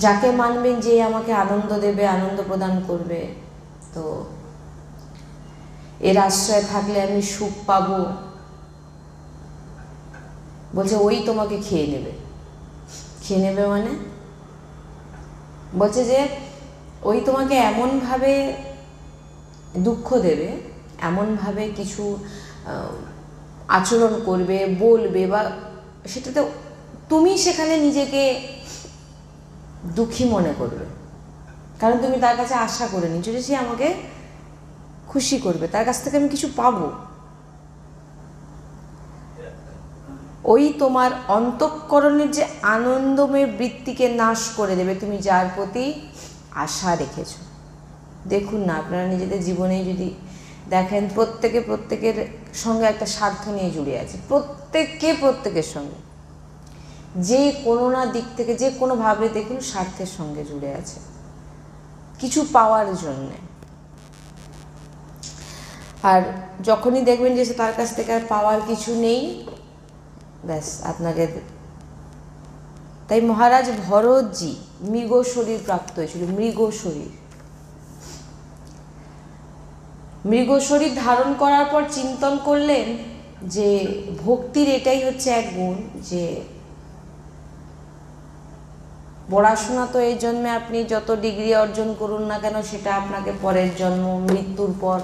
যাকে মানবেন, যে আমাকে আনন্দ দেবে, আনন্দ প্রদান করবে, তো এর আশ্রয় থাকলে আমি সুখ পাবো। বলছে ওই তোমাকে খেয়ে নেবে। খেয়ে নেবে মানে বলছে যে ওই তোমাকে এমনভাবে দুঃখ দেবে, এমনভাবে কিছু আচরণ করবে, বলবে, বা সেটাতে তুমি সেখানে নিজেকে দুঃখী মনে করবে, কারণ তুমি তার কাছে আশা করে নিচ্ছ যে সে আমাকে খুশি করবে, তার কাছ থেকে আমি কিছু পাবো। ওই তোমার অন্তঃকরণের যে আনন্দময় বৃত্তিকে নাশ করে দেবে তুমি যার প্রতি আশা রেখেছ। দেখুন না, আপনারা নিজেদের জীবনেই যদি দেখেন, প্রত্যেকের সঙ্গে একটা স্বার্থ নিয়ে জুড়ে আছে, প্রত্যেকের সঙ্গে যে কোনো না দিক থেকে, যে কোনোভাবে দেখুন স্বার্থের সঙ্গে জুড়ে আছে, কিছু পাওয়ার জন্যে। আর যখনই দেখবেন যে তার কাছ থেকে আর পাওয়ার কিছু নেই, ব্যাস আপনাকে। তাই মহারাজ ভরতজি মৃগ শরীর প্রাপ্ত হয়েছিল, মৃগ শরীর ধারণ করার পর চিন্তন করলেন যে ভক্তির এটাই হচ্ছে এক গুণ, যে পড়াশোনা তো এই জন্মে আপনি যত ডিগ্রি অর্জন করুন না কেন, সেটা আপনাকে পরের জন্ম, মৃত্যুর পর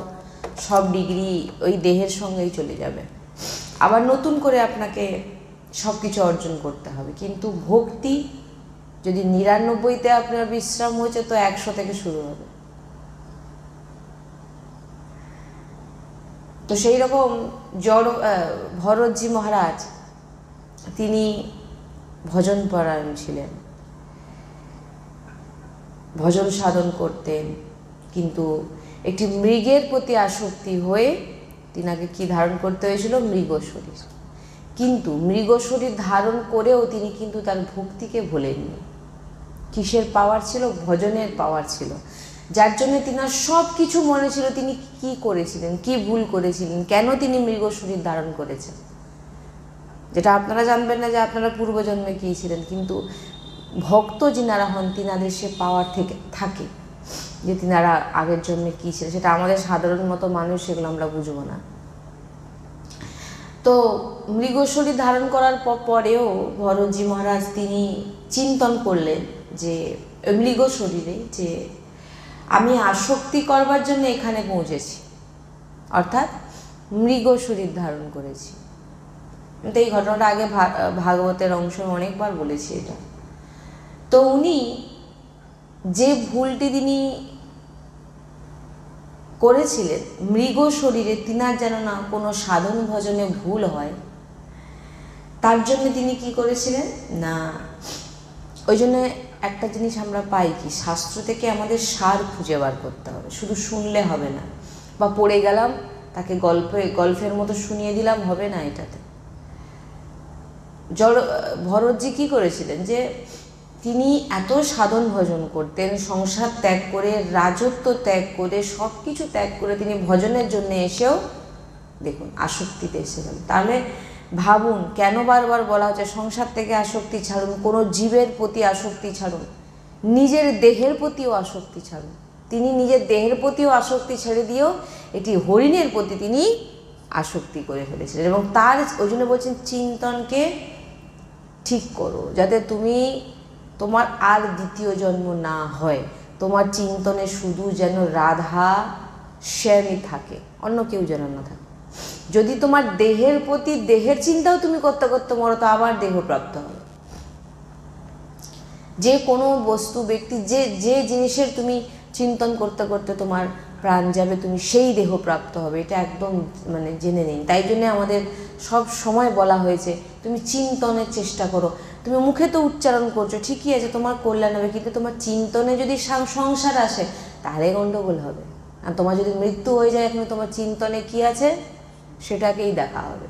সব ডিগ্রি ওই দেহের সঙ্গেই চলে যাবে, আবার নতুন করে আপনাকে সব কিছু অর্জন করতে হবে। কিন্তু ভক্তি যদি 99তে আপনার বিশ্রাম হয়েছে, তো 100 থেকে শুরু হবে। তো সেই রকম ভরতজি মহারাজ তিনি ভজন পরায়ণ ছিলেন, ভজন সাধন করতেন, কিন্তু একটি মৃগের প্রতি আসক্তি হয়ে তিনাকে কি ধারণ করতে হয়েছিল? মৃগ শরীর। কিন্তু মৃগ শরীর ধারণ করেও তিনি কিন্তু তার ভক্তিকে ভোলেননি। কিসের পাওয়ার ছিল? ভজনের পাওয়ার ছিল, যার জন্য তিনার সব কিছু মনে ছিল তিনি কি করেছিলেন, কি ভুল করেছিলেন, কেন তিনি মৃগ শরীর ধারণ করেছেন, যেটা আপনারা জানবেন না যে আপনারা পূর্বজন্মে কী ছিলেন। কিন্তু ভক্ত যিনারা হন, তিনাদের সে পাওয়ার থেকে থাকে যে তিনারা আগের জন্মে কী ছিলেন। সেটা আমাদের সাধারণ মতো মানুষ, সেগুলো আমরা বুঝবো না। তো মৃগ শরীর ধারণ করার পরেও ভরতজি মহারাজ তিনি চিন্তন করলেন যে মৃগ শরীরে, যে আমি আসক্তি করবার জন্য এখানে পৌঁছেছি, অর্থাৎ মৃগ শরীর ধারণ করেছি। তো এই ঘটনাটা আগে ভাগবতের অংশ অনেকবার বলেছি এটা। তো উনি যে ভুলটি তিনি করেছিলেন, মৃগ শরীরে তিনার যেন না কোনো সাধন ভজনে ভুল হয়, তার জন্য তিনি কি করেছিলেন না, ওই জন্য একটা জিনিস আমরা পাই কি, শাস্ত্র থেকে আমাদের সার খুঁজে বার করতে হবে, শুধু শুনলে হবে না, বা পড়ে গেলাম তাকে গল্পের মতো শুনিয়ে দিলাম, হবে না এটাতে। ভরতজি কি করেছিলেন, যে তিনি এত সাধন ভজন করতেন, সংসার ত্যাগ করে, রাজত্ব ত্যাগ করে, সব কিছু ত্যাগ করে তিনি ভজনের জন্য এসেও দেখুন আসক্তিতে এসে গেল। তাহলে ভাবুন কেন বারবার বলা হচ্ছে সংসার থেকে আসক্তি ছাড়ুন, কোনো জীবের প্রতি আসক্তি ছাড়ুন, নিজের দেহের প্রতিও আসক্তি ছাড়ুন। তিনি নিজের দেহের প্রতিও আসক্তি ছেড়ে দিয়েও এটি হরিণের প্রতি তিনি আসক্তি করে ফেলেছিলেন। এবং তার ওই জন্য বলছেন চিন্তনকে ঠিক করো, যাতে তুমি তোমার আর দ্বিতীয় জন্ম না হয়, তোমার চিন্তনে শুধু যেন রাধা শ্যামই থাকে, অন্য কেউ যেন না থাকে। যদি তোমার দেহের প্রতি, দেহের চিন্তাও তুমি করতে করতে মরো, তো আবার দেহ প্রাপ্ত হবে। যে কোনো বস্তু, ব্যক্তি, যে জিনিসের তুমি চিন্তন করতে করতে তোমার প্রাণ যাবে, তুমি সেই দেহ প্রাপ্ত হবে, এটা একদম মানে জেনে নিন। তাই জন্য আমাদের সব সময় বলা হয়েছে তুমি চিন্তনের চেষ্টা করো। তুমি মুখে তো উচ্চারণ করছো, ঠিকই আছে, তোমার কল্যাণ হবে, কিন্তু তোমার চিন্তনে যদি সংসার আসে তাহলে গণ্ডগোল হবে। আর তোমার যদি মৃত্যু হয়ে যায়, এখন তোমার চিন্তনে কি আছে সেটাকেই দেখা হবে।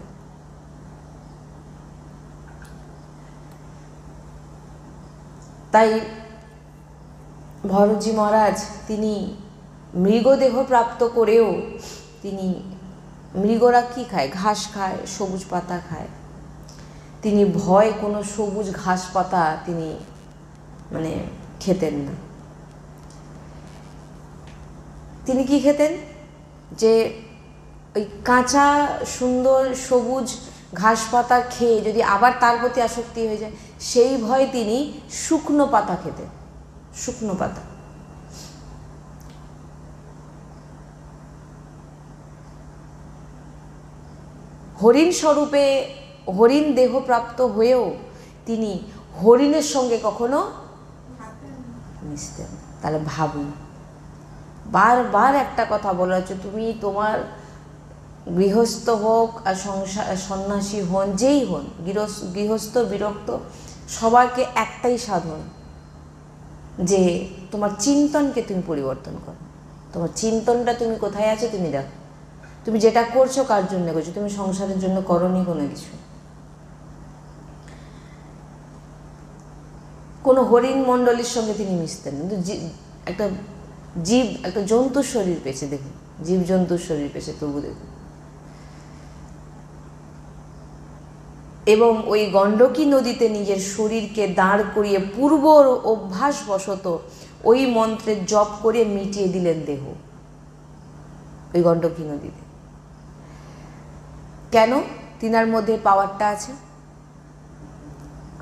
তাই ভরতজি মহারাজ তিনি মৃগদেহ প্রাপ্ত করেও তিনি, মৃগরা কি খায়? ঘাস খায়, সবুজ পাতা খায়। তিনি ভয় কোনো সবুজ ঘাস পাতা তিনি মানে খেতেন না। তিনি কি খেতেন? যে ওই কাঁচা সুন্দর সবুজ ঘাস পাতা খেয়ে যদি আবার তার প্রতি আসক্তি হয়ে যায়, সেই ভয়ে তিনি শুকনো পাতা খেতেন, শুকনো পাতা। হরিণ স্বরূপে হরিণ দেহ প্রাপ্ত হয়েও তিনি হরিণের সঙ্গে কখনো মিশতেন। তাহলে ভাবুন, বারবার একটা কথা বলা হচ্ছে, তুমি তোমার গৃহস্থ হোক আর সন্ন্যাসী হন, যেই হন, গৃহস্থ বিরক্ত, সবাইকে একটাই সাধন, যে তোমার চিন্তনকে তুমি পরিবর্তন করো। তোমার চিন্তনটা তুমি কোথায় আছে তুমি দেখো। তুমি যেটা করছো কার জন্য করছো? তুমি সংসারের জন্য করনি কোনো কিছু। কোনো হরিণ মণ্ডলীর সঙ্গে তিনি মিশতেন, কিন্তু একটা জীব, একটা জন্তুর শরীর পেয়েছে, দেখুন, জীব জন্তুর শরীর পেয়েছে, তবু দেখুন। এবং ওই গণ্ডকী নদীতে নিজের শরীরকে দাঁড় করিয়ে পূর্ব অভ্যাসবশত ওই মন্ত্রের জপ করে মিটিয়ে দিলেন দেহ, ওই গণ্ডকী নদীতে। কেন? তিনার মধ্যে পাওয়ারটা আছে।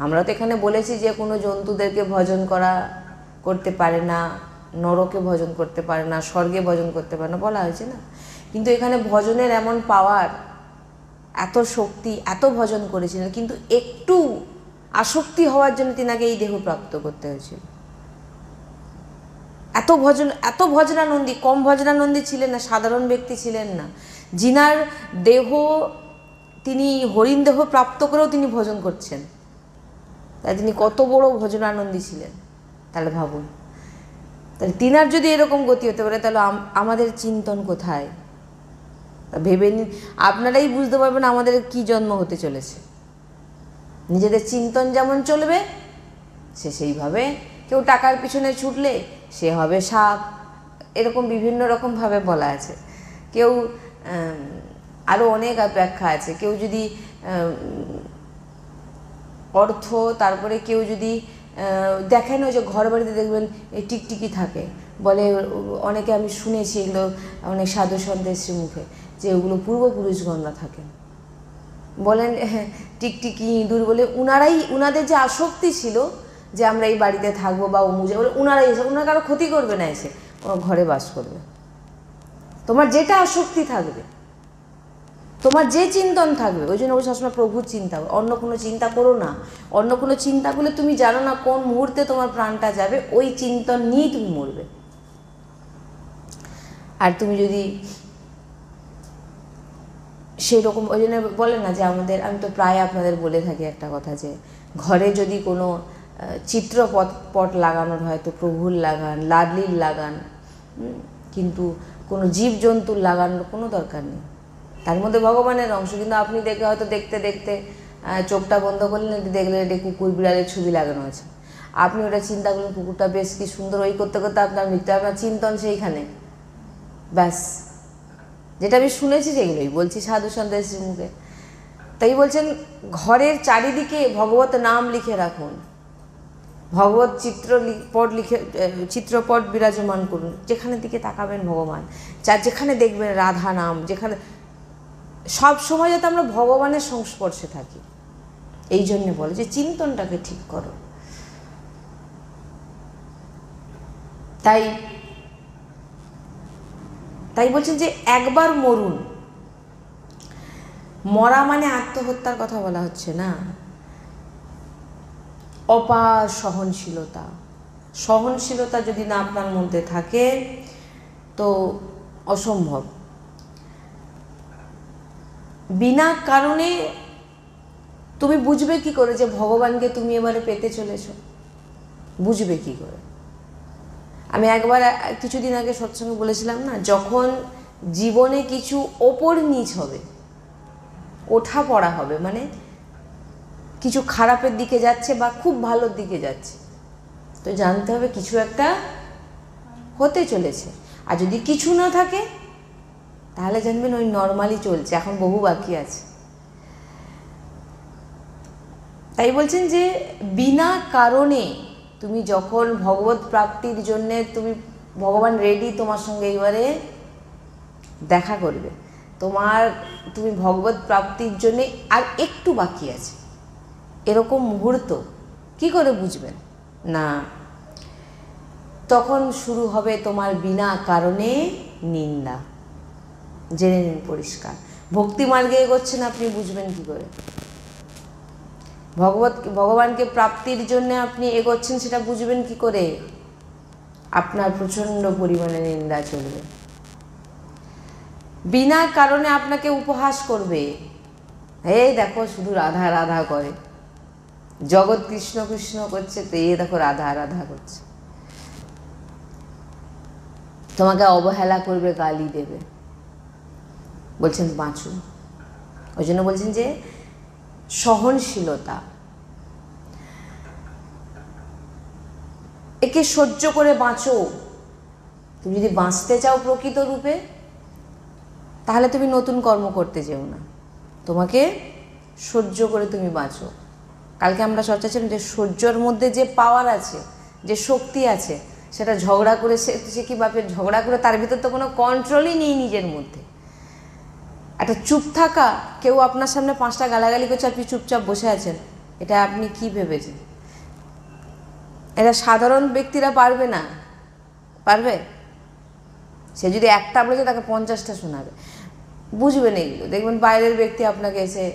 আমরা তো এখানে বলেছি যে কোনো জন্তুদেরকে ভজন করতে পারে না, নরকে ভজন করতে পারে না, স্বর্গে ভজন করতে পারে না, বলা হয়েছে না? কিন্তু এখানে ভজনের এমন পাওয়ার, এত শক্তি, এত ভজন করেছিলেন, কিন্তু একটু আসক্তি হওয়ার জন্য তিনাকে এই দেহ প্রাপ্ত করতে হয়েছিল। এত ভজনানন্দী, কম ভজনানন্দী ছিলেন না, সাধারণ ব্যক্তি ছিলেন না, যিনার দেহ তিনি হরিণ দেহ প্রাপ্ত করেও তিনি ভজন করছেন, তাই তিনি কত বড় ভজনানন্দী ছিলেন। তাহলে ভাবুন, তাহলে তিনার যদি এরকম গতি হতে পারে, তাহলে আমাদের চিন্তন কোথায়? ভেবে নিন, আপনারাই বুঝতে পারবেন আমাদের কি জন্ম হতে চলেছে। নিজেদের চিন্তন যেমন চলবে, সে সেইভাবে, কেউ টাকার পিছনে ছুটলে সে হবে সাপ, এরকম বিভিন্ন রকমভাবে বলা আছে। কেউ আরও অনেক ব্যাখ্যা আছে। কেউ যদি অর্থ, তারপরে কেউ যদি দেখেন, ওই যে ঘর বাড়িতে দেখবেন এই টিকটিকি থাকে, বলে অনেকে, আমি শুনেছি এগুলো অনেক সাধু সন্তের মুখে, যে ওগুলো পূর্বপুরুষগণরা থাকেন, বলেন টিকটিকি ইঁদুর বলে, উনাদের যে আসক্তি ছিল যে আমরা এই বাড়িতে থাকবো বা অমুজে, বলে উনারাই এসে, ওনারা কারো ক্ষতি করবে না, এসে ঘরে বাস করবে। তোমার যেটা আসক্তি থাকবে, তোমার যে চিন্তন থাকবে, ওই জন্য সবসময় প্রভুর চিন্তা, অন্য কোনো চিন্তা করো না। অন্য কোনো চিন্তা করলে তুমি জানো না কোন মুহূর্তে তোমার প্রাণটা যাবে, ওই চিন্তন নিয়েই তুমি মরবে। আর তুমি যদি সেই রকম, ওই জন্য বলে না যে আমি তো প্রায় আপনাদের বলে থাকি একটা কথা, যে ঘরে যদি কোনো চিত্রপট লাগানোর হয় তো প্রভুর লাগান, লাডলির লাগান, কিন্তু কোনো জীবজন্তুর লাগানোর কোনো দরকার নেই। তার মধ্যে ভগবানের অংশ, কিন্তু আপনি দেখে হয়তো দেখতে দেখতে চোখটা বন্ধ করলেন, দেখলেন এটি কুকুর বিড়ালের ছবি লাগানো আছে, আপনি ওটা চিন্তা করলেন কুকুরটা বেশ কি সুন্দর, ওই করতে করতে আপনার মৃত্যু, আপনার চিন্তন সেইখানে, ব্যাস। যেটা আমি শুনেছি সেগুলোই বলছি সাধু সন্তের মুখে। তাই বলছেন, ঘরের চারিদিকে ভগবত নাম লিখে রাখুন, ভগবত চিত্রপট বিরাজমান করুন, যেখানে দিকে তাকাবেন ভগবান, যেখানে দেখবেন রাধা নাম, যেখানে সব সময় যাতে আমরা ভগবানের সংস্পর্শে থাকি। এই জন্যে বলে যে চিন্তনটাকে ঠিক করো। তাই বলছেন যে একবার মরুন। মরা মানে আত্মহত্যার কথা বলা হচ্ছে না, অপার সহনশীলতা যদি না আপনার মধ্যে থাকে তো অসম্ভব। বিনা কারণে তুমি বুঝবে কি করে যে ভগবানকে তুমি এবারে পেতে চলেছ? বুঝবে কি করে? আমি একবার কিছুদিন আগে সৎসঙ্গে বলেছিলাম না, যখন জীবনে কিছু ওপর নিচ হবে, ওঠা পড়া হবে, মানে কিছু খারাপের দিকে যাচ্ছে বা খুব ভালোর দিকে যাচ্ছে, তো জানতে হবে কিছু একটা হতে চলেছে। আর যদি কিছু না থাকে তাহলে জানবেন ওই নর্মালি চলছে, এখন বহু বাকি আছে। তাই বলছেন যে বিনা কারণে তুমি যখন ভগবত প্রাপ্তির জন্যে তুমি ভগবান রেডি তোমার সঙ্গে এবারে দেখা করবে, তুমি ভগবত প্রাপ্তির জন্যে আর একটু বাকি আছে, এরকম মুহূর্ত কি করে বুঝবেন না? তখন শুরু হবে তোমার বিনা কারণে নিন্দা। জেনে নিন পরিষ্কার, ভক্তি মার্গে এগোচ্ছেন আপনি বুঝবেন কি করে? ভগবানকে প্রাপ্তির জন্য আপনি এগোচ্ছেন সেটা বুঝবেন কি করে? আপনার প্রচণ্ড পরিমাণে নিন্দা চলবে, বিনা কারণে আপনাকে উপহাস করবে। এই দেখো শুধু রাধা রাধা করে, জগৎ কৃষ্ণ কৃষ্ণ করছে, তো এই দেখো রাধা রাধা করছে। তোমাকে অবহেলা করবে, গালি দেবে, বলছেন বাঁচুন। ওই জন্য বলছেন যে সহনশীলতা, একে সহ্য করে বাঁচো। তুমি যদি বাঁচতে চাও প্রকৃত রূপে, তাহলে তুমি নতুন কর্ম করতে যেও না, তোমাকে সহ্য করে তুমি বাঁচো। কালকে আমরা চর্চা ছিলাম যে সহ্যর মধ্যে যে পাওয়ার আছে, যে শক্তি আছে, সেটা ঝগড়া করে সে কি বাপের ঝগড়া করে তার ভিতর তো কোনো কন্ট্রোলই নেই নিজের মধ্যে। একটা চুপ থাকা, কেউ আপনার সামনে 5টা গালাগালি করছে, আপনি চুপচাপ বসে আছেন, এটা আপনি কি ভেবেছেন? এটা সাধারণ ব্যক্তিরা পারবে না, পারবে? সে যদি একটা বলেছে তাকে 50টা শোনাবে, বুঝবেন এগুলো। দেখবেন বাইরের ব্যক্তি আপনাকে এসে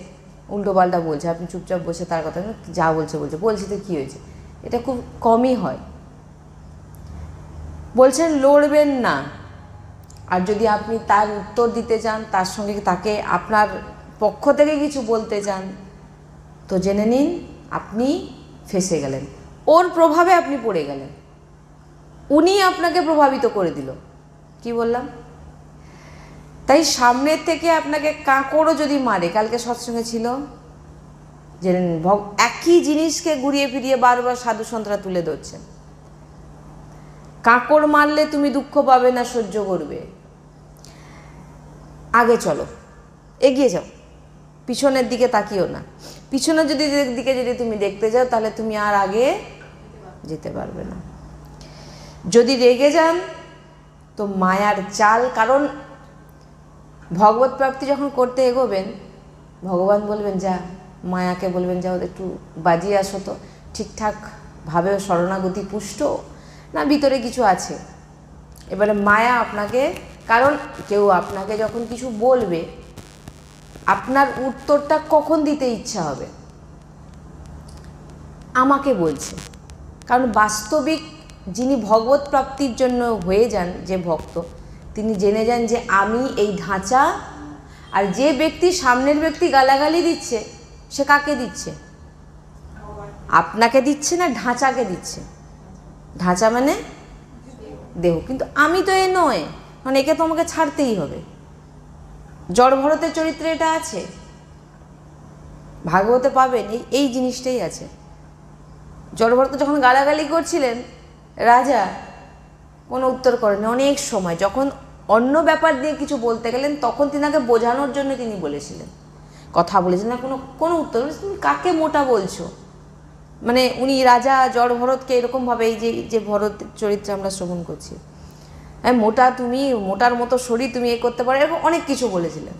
উল্টো পাল্টা বলছে, আপনি চুপচাপ বসে তার কথা যা বলছে বলছি তো কী হয়েছে? এটা খুব কমই হয়। বলছেন লড়বেন না, আর যদি আপনি তার উত্তর দিতে চান, তার সঙ্গে তাকে আপনার পক্ষ থেকে কিছু বলতে চান, তো জেনে নিন আপনি ফেঁসে গেলেন, ওর প্রভাবে আপনি পড়ে গেলেন, উনি আপনাকে প্রভাবিত করে দিল। কি বললাম? তাই সামনের থেকে আপনাকে কাঁকড়ও যদি মারে, কালকে সৎসঙ্গে ছিল, জেনে নিন একই জিনিসকে ঘুরিয়ে ফিরিয়ে বারবার সাধু সন্তরা তুলে ধরছেন। কাঁকড় মারলে তুমি দুঃখ পাবে না, সহ্য করবে। আগে চলো, এগিয়ে যাও, পিছনের দিকে তাকিও না। পিছনের দিকে যদি তুমি দেখতে যাও, তাহলে তুমি আর আগে যেতে পারবে না। যদি রেগে যান তো মায়ার চাল, কারণ ভগবত প্রাপ্তি যখন করতে এগোবেন, ভগবান বলবেন যা, মায়াকে বলবেন যাও একটু বাজিয়ে আসো তো, ঠিকঠাকভাবে শরণাগতি পুষ্ট না ভিতরে কিছু আছে। এবারে মায়া আপনাকে, কারণ কেউ আপনাকে যখন কিছু বলবে, আপনার উত্তরটা কখন দিতে ইচ্ছা হবে? আমাকে বলছে। কারণ বাস্তবিক যিনি ভগবত প্রাপ্তির জন্য হয়ে যান, যে ভক্ত, তিনি জেনে যান যে আমি এই ঢাঁচা, আর যে ব্যক্তি সামনের ব্যক্তি গালাগালি দিচ্ছে, সে কাকে দিচ্ছে? আপনাকে দিচ্ছে না, ঢাঁচাকে দিচ্ছে। ঢাঁচা মানে দেহ, কিন্তু আমি তো এ নয়, মানে একে তো আমাকে ছাড়তেই হবে। জড় ভরতের চরিত্রে এটা আছে, ভাগবতে পাবেন এই জিনিসটাই আছে। জড়ভরত যখন গালাগালি করছিলেন, রাজা কোনো উত্তর করেন অনেক সময়। যখন অন্য ব্যাপার দিয়ে কিছু বলতে গেলেন, তখন তিনাকে বোঝানোর জন্য তিনি বলেছিলেন, কথা বলেছিলেন না, কোনো উত্তর। তুমি কাকে মোটা বলছো? মানে উনি রাজা জড়ভরতকে এরকমভাবে, এই যে ভরত চরিত্রে আমরা শ্রবণ করছি, হ্যাঁ মোটা, তুমি মোটার মতো শরীর, তুমি এ করতে পারো, এরকম অনেক কিছু বলেছিলেন।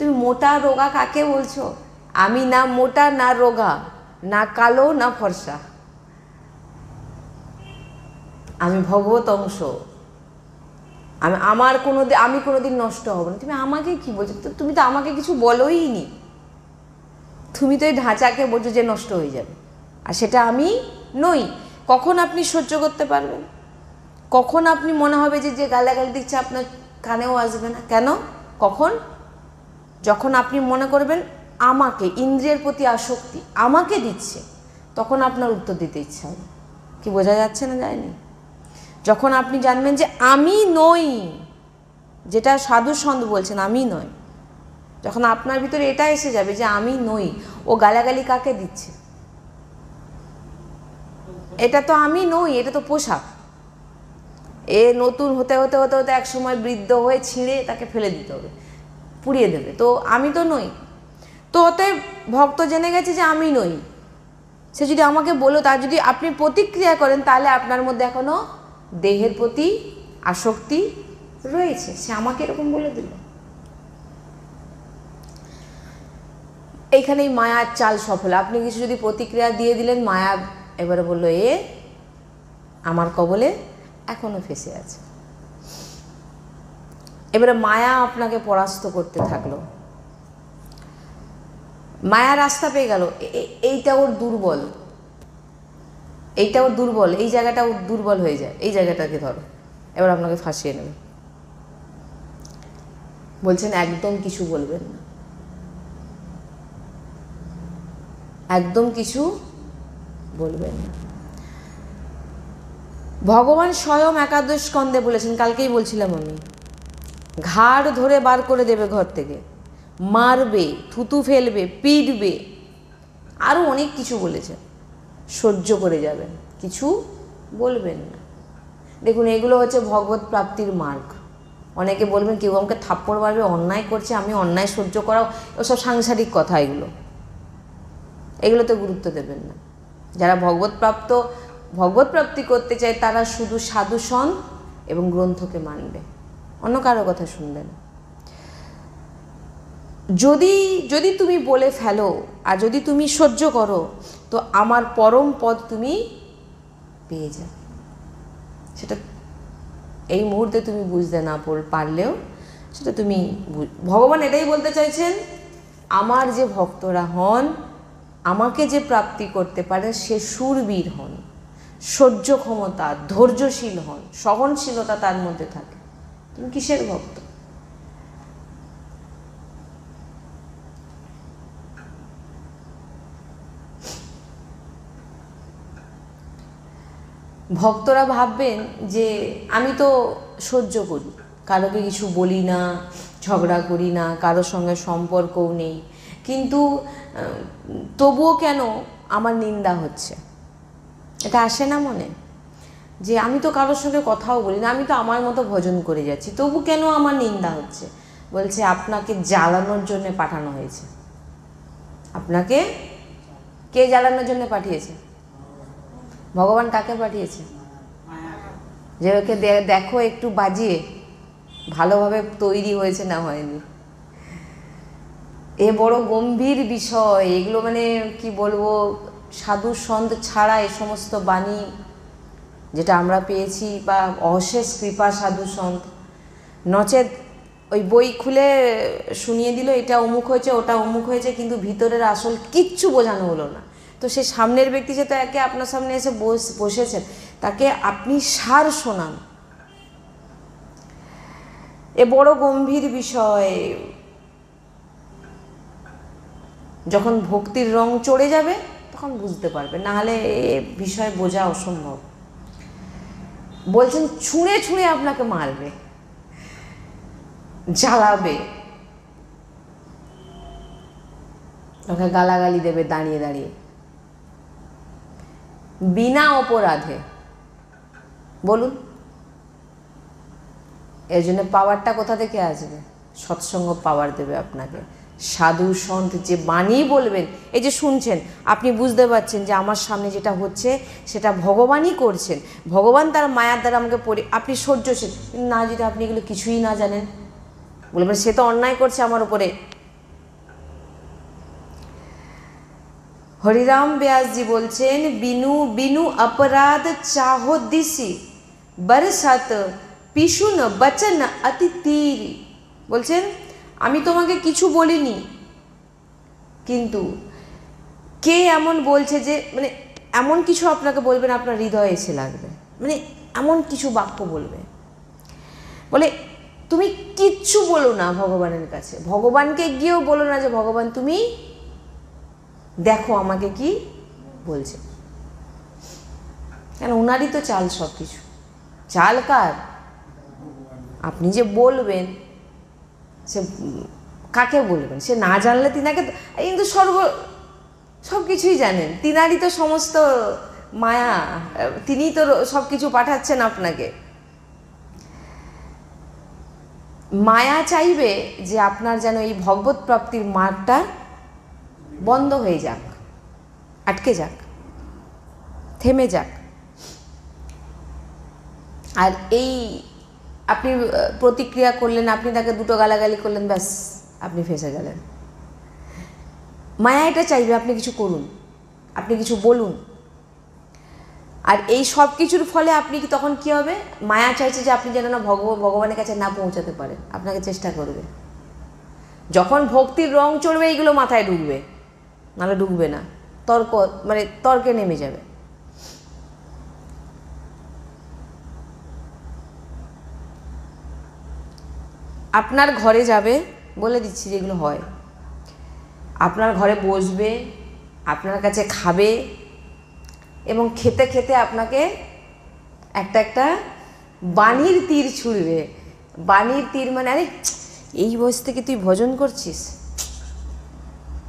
তুমি মোটা রোগা কাকে বলছো? আমি না মোটা, না রোগা, না কালো, না ফর্সা, আমি ভগবত অংশ, আমি কোনোদিন নষ্ট হব না। তুমি আমাকে কি বলছো? তুমি তো আমাকে কিছু বলোই নি, তুমি তো এই ঢাঁচাকে বলছো যে নষ্ট হয়ে যাবে, আর সেটা আমি নই। কখন আপনি সহ্য করতে পারবেন? কখন আপনি মনে হবে যে গালাগালি দিচ্ছে আপনার কানেও আসবে না? কেন? কখন? যখন আপনি মনে করবেন আমাকে, ইন্দ্রিয়ের প্রতি আসক্তি আমাকে দিচ্ছে, তখন আপনার উত্তর দিতে ইচ্ছা হবে। কি বোঝা যাচ্ছে না? যায়নি? যখন আপনি জানবেন যে আমি নই, যেটা সাধু সন্ত বলছেন আমি নয়, যখন আপনার ভিতরে এটা এসে যাবে যে আমি নই, ও গালাগালি কাকে দিচ্ছে? এটা তো আমি নই, এটা তো পোশাক। এ নতুন হতে হতে হতে হতে এক সময় বৃদ্ধ হয়ে ছিঁড়ে তাকে ফেলে দিতে হবে, পুড়িয়ে দেবে, তো আমি তো নই। তো অতএব ভক্ত জেনে গেছে যে আমি নই, সে যদি আমাকে বললো, তার যদি আপনি প্রতিক্রিয়া করেন, তাহলে আপনার মধ্যে এখনো দেহের প্রতি আসক্তি রয়েছে। সে আমাকে এরকম বলে দিল। এইখানেই মায়ার চাল সফল। আপনি কিছু যদি প্রতিক্রিয়া দিয়ে দিলেন, মায়া এবারে বললো এ আমার কবলে এখনো ফেসে আছে। এবারে মায়া আপনাকে পরাস্ত করতে থাকলো। মায়া রাস্তা পেয়ে গেল, এইটা ওর দুর্বল, এইটা ওর দুর্বল, এই জায়গাটা ওর দুর্বল হয়ে যায়, এই জায়গাটাকে ধরো, এবার আপনাকে ফাঁসিয়ে নেবে। বলছেন একদম কিছু বলবেন না, একদম কিছু বলবেন না। ভগবান স্বয়ং একাদশ স্কন্ধে বলেছেন, কালকেই বলছিলাম আমি, ঘাড় ধরে বার করে দেবে ঘর থেকে, মারবে, থুতু ফেলবে, পিটবে, আরও অনেক কিছু বলেছেন। সহ্য করে যাবেন, কিছু বলবেন না। দেখুন, এগুলো হচ্ছে ভগবত প্রাপ্তির মার্গ। অনেকে বলবেন কেউ আমাকে থাপ্পড় মারবে, অন্যায় করছে, আমি অন্যায় সহ্য করাও, ওসব সাংসারিক কথা। এগুলোতে গুরুত্ব দেবেন না। যারা ভগবত প্রাপ্তি করতে চায়, তারা শুধু সাধু সন্ত এবং গ্রন্থকে মানবে, অন্য কারো কথা শুনবে না। যদি তুমি বলে ফেলো আর যদি তুমি সহ্য করো, তো আমার পরম পদ তুমি পেয়ে যাবে। সেটা এই মুহূর্তে তুমি বুঝতে না পারলেও সেটা তুমি ভগবান এটাই বলতে চাইছেন, আমার যে ভক্তরা হন, আমাকে যে প্রাপ্তি করতে পারে, সে শূরবীর হন, সহ্য ক্ষমতা, ধৈর্যশীল হন, সহনশীলতা তার মধ্যে থাকে। তুমি কিসের ভক্ত? ভক্তরা ভাববেন যে আমি তো সহ্য করি, কারোকে কিছু বলি না, ঝগড়া করি না, কারোর সঙ্গে সম্পর্কও নেই, কিন্তু তবুও কেন আমার নিন্দা হচ্ছে? এটা আসে না মনে, যে আমি তো কারোর সঙ্গে কথাও বলি না, আমি তো আমার মতো ভজন করে যাচ্ছি, তবু কেন আমার নিন্দা হচ্ছে? বলছে আপনাকে জ্বালানোর জন্য পাঠানো হয়েছে। আপনাকে কে জ্বালানোর জন্য পাঠিয়েছে? ভগবান কাকে পাঠিয়েছে? যে ওকে দেখো একটু বাজিয়ে ভালোভাবে তৈরি হয়েছে না হয়নি। এ বড় গম্ভীর বিষয়। এগুলো মানে কি বলবো, সাধু সন্ত ছাড়া এ সমস্ত বাণী যেটা আমরা পেয়েছি, বা অশেষ কৃপা সাধু সন্ত, নচেত ওই বই খুলে শুনিয়ে দিল এটা অমুক হয়েছে, ওটা অমুক হয়েছে, কিন্তু ভিতরের আসল কিচ্ছু বোঝানো হলো না। তো সে সামনের ব্যক্তি যে তাকে আপনার সামনে এসে বসেছেন, তাকে আপনি সার শোনান। এ বড় গম্ভীর বিষয়। যখন ভক্তির রং চড়ে যাবে তখন বুঝতে পারবে, নাহলে এ বিষয় বোঝা অসম্ভব। বলছেন ছুঁড়ে ছুঁড়ে আপনাকে মারবে, জ্বালাবে, ওকে গালাগালি দেবে দাঁড়িয়ে দাঁড়িয়ে, বিনা অপরাধে। বলুন, এর জন্য পাওয়ারটা কোথা থেকে আসবে? সৎসঙ্গ পাওয়ার দেবে আপনাকে। সাধু সন্ত যে বাণী বলবেন, এই যে শুনছেন, আপনি বুঝতে পারছেন যে আমার সামনে যেটা হচ্ছে সেটা ভগবানই করছেন, ভগবান তার মায়ার দ্বারা আমাকে আপনি সহ্যশীল না। যদি আপনি এগুলো কিছুই না জানেন, বলবেন সে তো অন্যায় করছে আমার উপরে। হরিরাম ব্যাসজি বলছেন, বিনু বিনু অপরাধ চাহো দিশি বরসাত পিশুন বচন অতি তীর। বলছেন আমি তোমাকে কিছু বলিনি, কিন্তু কে এমন বলছে যে মানে এমন কিছু আপনাকে বলবেন আপনার হৃদয়ে এসে লাগবে, মানে এমন কিছু বাক্য বলবে। বলে তুমি কিচ্ছু বলো না ভগবানের কাছে, ভগবানকে গিয়েও বলো না যে ভগবান তুমি দেখো আমাকে কি বলছে। কেন? ওনারই তো চাল সব কিছু। চাল কার? আপনি যে বলবেন, সে কাকে বলবেন? সে না জানলে তিনাকে, কিন্তু সব কিছুই জানেন, তিনারই তো সমস্ত মায়া, তিনিই তো সব কিছু পাঠাচ্ছেন আপনাকে। মায়া চাইবে যে আপনার যেন এই ভগবত প্রাপ্তির মার্গটা বন্ধ হয়ে যাক, আটকে যাক। থেমে যাক। আর এই আপনি প্রতিক্রিয়া করলেন, আপনি তাকে দুটো গালাগালি করলেন, ব্যাস আপনি ফেঁসে গেলেন। মায়া এটা চাইবে আপনি কিছু করুন, আপনি কিছু বলুন। আর এই সব কিছুর ফলে আপনি কি তখন কি হবে, মায়া চাইছে যে আপনি যেন না ভগবানের কাছে না পৌঁছাতে পারেন, আপনাকে চেষ্টা করবে। যখন ভক্তির রং চড়বে এইগুলো মাথায় ঢুকবে, নাহলে ঢুকবে না, তর্কে নেমে যাবে। আপনার ঘরে যাবে, বলে দিচ্ছি যেগুলো হয়, আপনার ঘরে বসবে, আপনার কাছে খাবে, এবং খেতে খেতে আপনাকে একটা একটা বাণীর তীর ছুঁড়বে। বাণীর তীর মানে, আরে এই বয়স থেকে তুই ভজন করছিস,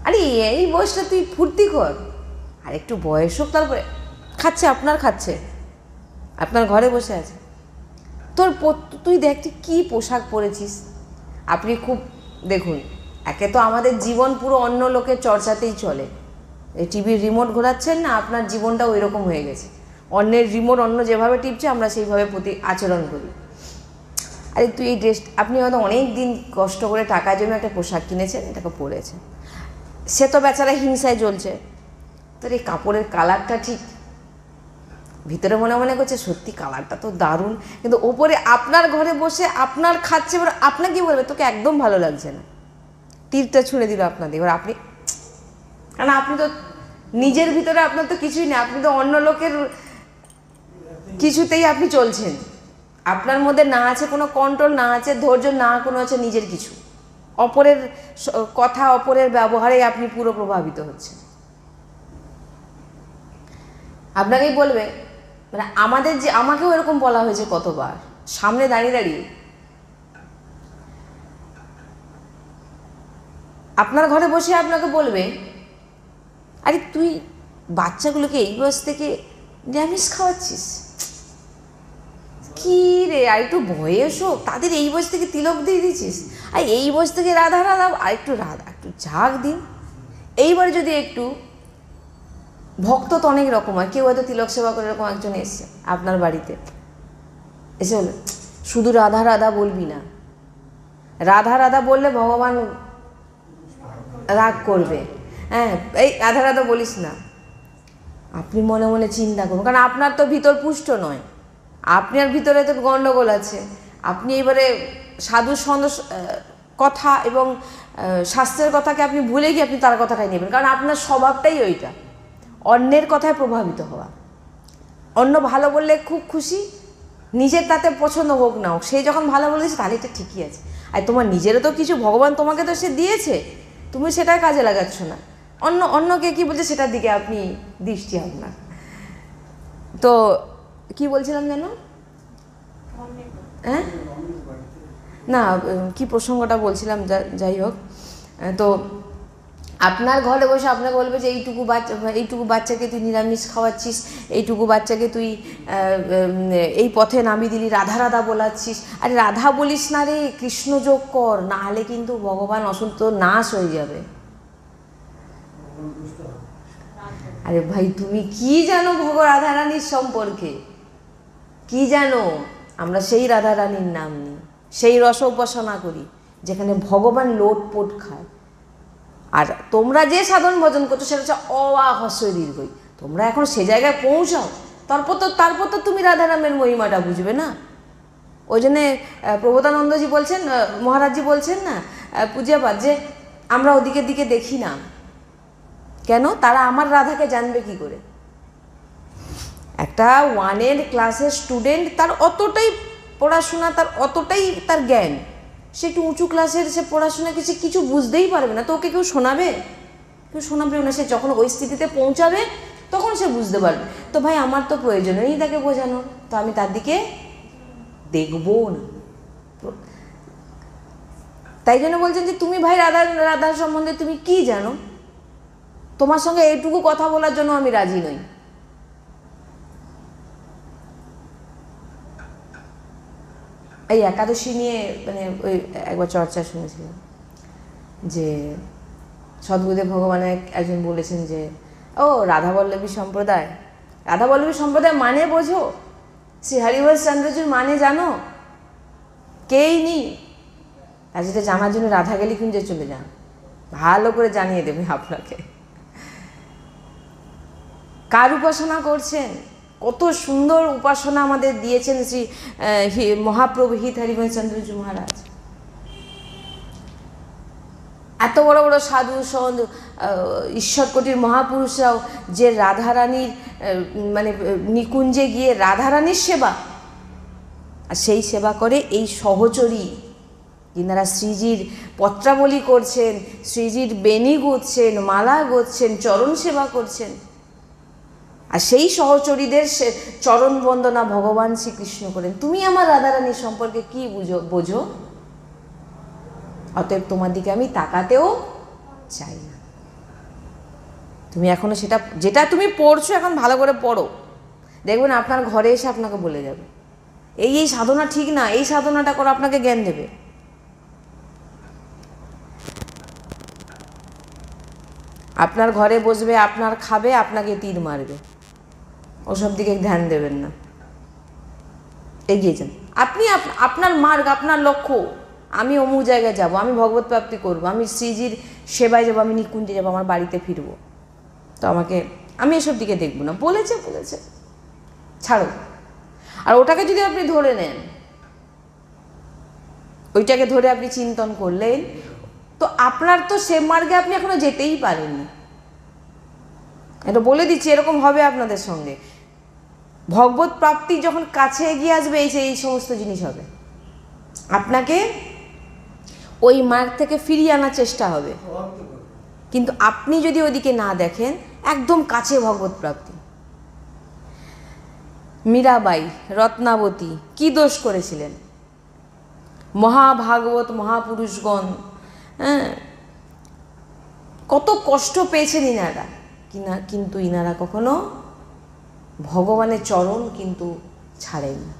আরে এই বয়সটা তুই ফুর্তি কর, আর একটু বয়স হোক, তারপরে খাচ্ছে, আপনার ঘরে বসে আছে, তুই দেখ তুই কী পোশাক পরেছিস। আপনি খুব দেখুন, একে তো আমাদের জীবন পুরো অন্য লোকের চর্চাতেই চলে। এই টিভির রিমোট ঘোরাচ্ছেন না, আপনার জীবনটা ওই রকম হয়ে গেছে। অন্যের রিমোট অন্য যেভাবে টিপছে আমরা সেইভাবে আচরণ করি। আরে তুই এই ড্রেস, আপনি হয়তো অনেক দিন কষ্ট করে টাকার জন্য একটা পোশাক কিনেছেন, এটাকে পরেছেন, সে তো বেচারা হিংসায় জ্বলছে, তোর এই কাপড়ের কালারটা ঠিক, ভিতরে মনে মনে করছে সত্যি কালারটা তো দারুণ, কিন্তু ওপরে আপনার ঘরে বসে আপনার খাচ্ছে, এবার আপনাকে বলবে তোকে একদম ভালো লাগছে না, তীরটা ছুঁড়ে দিল আপনাদের। এবার আপনি, কারণ আপনি তো নিজের ভিতরে আপনার তো কিছুই নেই, আপনি তো অন্য লোকের কিছুতেই আপনি চলছেন, আপনার মধ্যে না আছে কোনো কন্ট্রোল, না আছে ধৈর্য, না কোনো আছে নিজের কিছু, অপরের কথা, অপরের ব্যবহারে আপনি পুরো প্রভাবিত হচ্ছেন। আপনাকেই বলবে, মানে আমাকেও এরকম বলা হয়েছে কতবার, সামনে দাঁড়িয়ে দাঁড়িয়ে, আপনার ঘরে বসে আপনাকে বলবে, আরে তুই বাচ্চাগুলোকে এই বয়স থেকে নিরামিষ খাওয়াচ্ছিস, কি রে, আর একটু বয়স হোক, তাদের এই বয়স থেকে তিলক দিয়ে দিচ্ছিস, আর এই বয়স থেকে রাধা আর একটু ঝাঁক দিন। এইবার যদি একটু ভক্ত তো অনেক রকম হয়, কেউ হয়তো তিলক সেবা করে, এরকম একজন এসছে আপনার বাড়িতে, এসে বলে শুধু রাধা রাধা বলবি না, রাধা রাধা বললে ভগবান রাগ করবে, হ্যাঁ এই রাধা রাধা বলিস না। আপনি মনে মনে চিন্তা করুন, কারণ আপনার তো ভিতর পুষ্ট নয়, আপনার ভিতরে তো গণ্ডগোল আছে। আপনি এবারে সাধু সন্ন্যাস কথা এবং শাস্ত্রের কথাকে আপনি ভুলে গিয়ে আপনি তার কথাটাই নেবেন, কারণ আপনার স্বভাবটাই ওইটা, অন্যের কথায় প্রভাবিত হওয়া। অন্য ভালো বললে খুব খুশি, নিজের তাতে পছন্দ হোক না হোক, সে যখন ভালো বলেছে তাহলে এটা ঠিকই আছে, আর তোমার নিজেরও তো কিছু ভগবান তোমাকে তো সে দিয়েছে, তুমি সেটা কাজে লাগাচ্ছ না, অন্যকে কি বলছে সেটার দিকে আপনি দৃষ্টি আপনার। তো কি বলছিলাম যেন, হ্যাঁ না কি প্রসঙ্গটা বলছিলাম, যাই হোক, তো আপনার ঘরে বসে আপনাকে বলবে যে এইটুকু বাচ্চাকে তুই নিরামিষ খাওয়াচ্ছিস, এইটুকু বাচ্চাকে তুই এই পথে নামিয়ে দিলি, রাধা রাধা বলাচ্ছিস। আরে রাধা বলিস না রে, কৃষ্ণ যোগ কর, না হলে কিন্তু ভগবান অসন্ত নাশ হয়ে যাবে। আরে ভাই তুমি কি জানো রাধারানীর সম্পর্কে, কি জানো? আমরা সেই রাধারানীর নাম নিই, সেই রস উপাসনা করি যেখানে ভগবান লোটপোট খায়। আর তোমরা যে সাধন ভজন করছো সেটা হচ্ছে অ আ হ্রস্ব দীর্ঘই, তোমরা এখন সে জায়গায় পৌঁছাও, তারপর তো তুমি রাধারামের মহিমাটা বুঝবে না। ওই জন্যে প্রবোধানন্দজি বলছেন, মহারাজজি বলছেন না পূজাপাঠ, যে আমরা ওদিকের দিকে দেখি না কেন, তারা আমার রাধাকে জানবে কি করে? একটা 1 ক্লাসের স্টুডেন্ট, তার অতটাই পড়াশোনা, তার অতটাই তার জ্ঞান, সে একটু উঁচু ক্লাসের সে পড়াশোনা কিছু বুঝতেই পারবে না, তো ওকে কেউ শোনাবে না। সে যখন ওই স্থিতিতে পৌঁছাবে তখন সে বুঝতে পারবে। তো ভাই আমার তো প্রয়োজন নেই তাকে বোঝানোর, তো আমি তার দিকে দেখবো না। তাই জন্য বলছেন যে তুমি ভাই রাধার সম্বন্ধে তুমি কি জানো? তোমার সঙ্গে এইটুকু কথা বলার জন্য আমি রাজি নই। এই একাদশী নিয়ে মানে ওই একবার চর্চা শুনেছিলাম যে সদ্গুরুদেব ভগবানের একজন বলেছেন যে ও রাধাবল্লভী সম্প্রদায়, রাধা বল্লভী সম্প্রদায় মানে বোঝো? শ্রী হরিবংশ চন্দ্রজুর মানে জানো? কেই নেই। আর যেটা জানার জন্য রাধাকালী কুঞ্জে চলে যান, ভালো করে জানিয়ে দেবে আপনাকে। কার উপাসনা করছেন? কত সুন্দর উপাসনা আমাদের দিয়েছেন শ্রী মহাপ্রভু হিত হরিবংশ চন্দ্রজু মহারাজ। এত বড় বড় সাধু সন্ত ঈশ্বরকোটির মহাপুরুষরাও যে রাধারানীর মানে নিকুঞ্জে গিয়ে রাধারানীর সেবা, আর সেই সেবা করে এই সহচরী, যিনারা শ্রীজির পত্রাবলী করছেন, শ্রীজির বেনি গুঁজছেন, মালা গুঁজছেন, চরণ সেবা করছেন, আর সেই সহচরীদের চরণ বন্দনা ভগবান শ্রীকৃষ্ণ করেন। তুমি আমার রাধারানীর সম্পর্কে কি বোঝো? অতএব তোমার দিকে আমি তাকাতেও চাই না। তুমি এখনো সেটা, যেটা তুমি পড়ছো এখন ভালো করে পড়ো, দেখবেন আপনার ঘরে এসে আপনাকে বলে যাবে এই এই সাধনা ঠিক না, এই সাধনাটা করে আপনাকে জ্ঞান দেবে। আপনার ঘরে বসবে, আপনার খাবে, আপনাকে তীর মারবে, ওসব দিকে ধ্যান দেবেন না, এগিয়ে যান। আপনি আপনার মার্গ, আপনার লক্ষ্য, আমি অমুক জায়গায় যাব, আমি ভগবত প্রাপ্তি করবো, আমি শ্রীজির সেবায় যাবো, আমি নিকুঞ্জে যাবো, আমার বাড়িতে ফিরবো, তো আমি এসব দিকে দেখবো না। বলেছে ছাড়ো। আর ওটাকে যদি আপনি ধরে নেন, ওইটাকে ধরে আপনি চিন্তন করলেন, তো আপনার তো সে মার্গে আপনি এখনো যেতেই পারেননি। এটা বলে দিচ্ছি, এরকম হবে আপনাদের সঙ্গে। ভগবত প্রাপ্তি যখন কাছে এগিয়ে আসবে, এই সমস্ত জিনিস হবে। আপনাকে ওই মার্গ থেকে ফিরিয়ে আনার চেষ্টা হবে, কিন্তু আপনি যদি ওইদিকে না দেখেন, একদম কাছে ভগবত প্রাপ্তি। মীরাবাই, রত্নাবতী কি দোষ করেছিলেন? মহাভাগবত মহাপুরুষগণ, হ্যাঁ, কত কষ্ট পেয়েছেন ইনারা, কিন্তু ইনারা কখনো ভগবানের চরণ কিন্তু ছাড়েন না।